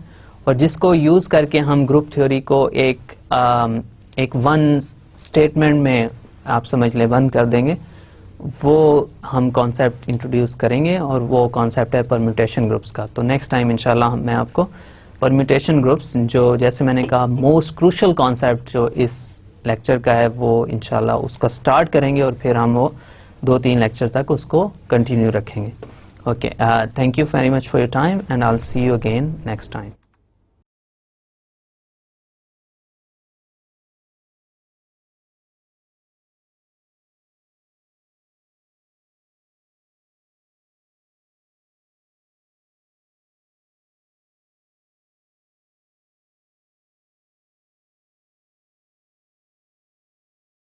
और जिसको यूज करके हम ग्रुप थ्योरी को एक वन स्टेटमेंट में आप समझ लें बंद कर देंगे, वो हम कॉन्सेप्ट इंट्रोड्यूस करेंगे और वो कॉन्सेप्ट है परम्यूटेशन ग्रुप्स का। तो नेक्स्ट टाइम इंशाल्लाह मैं आपको परम्यूटेशन ग्रुप्स जो जैसे मैंने कहा मोस्ट क्रूशियल कॉन्सेप्ट जो इस लेक्चर का है वो इंशाल्लाह उसका स्टार्ट करेंगे और फिर हम वो 2-3 लेक्चर तक उसको कंटिन्यू रखेंगे। Okay, thank you very much for your time, and I'll see you again next time.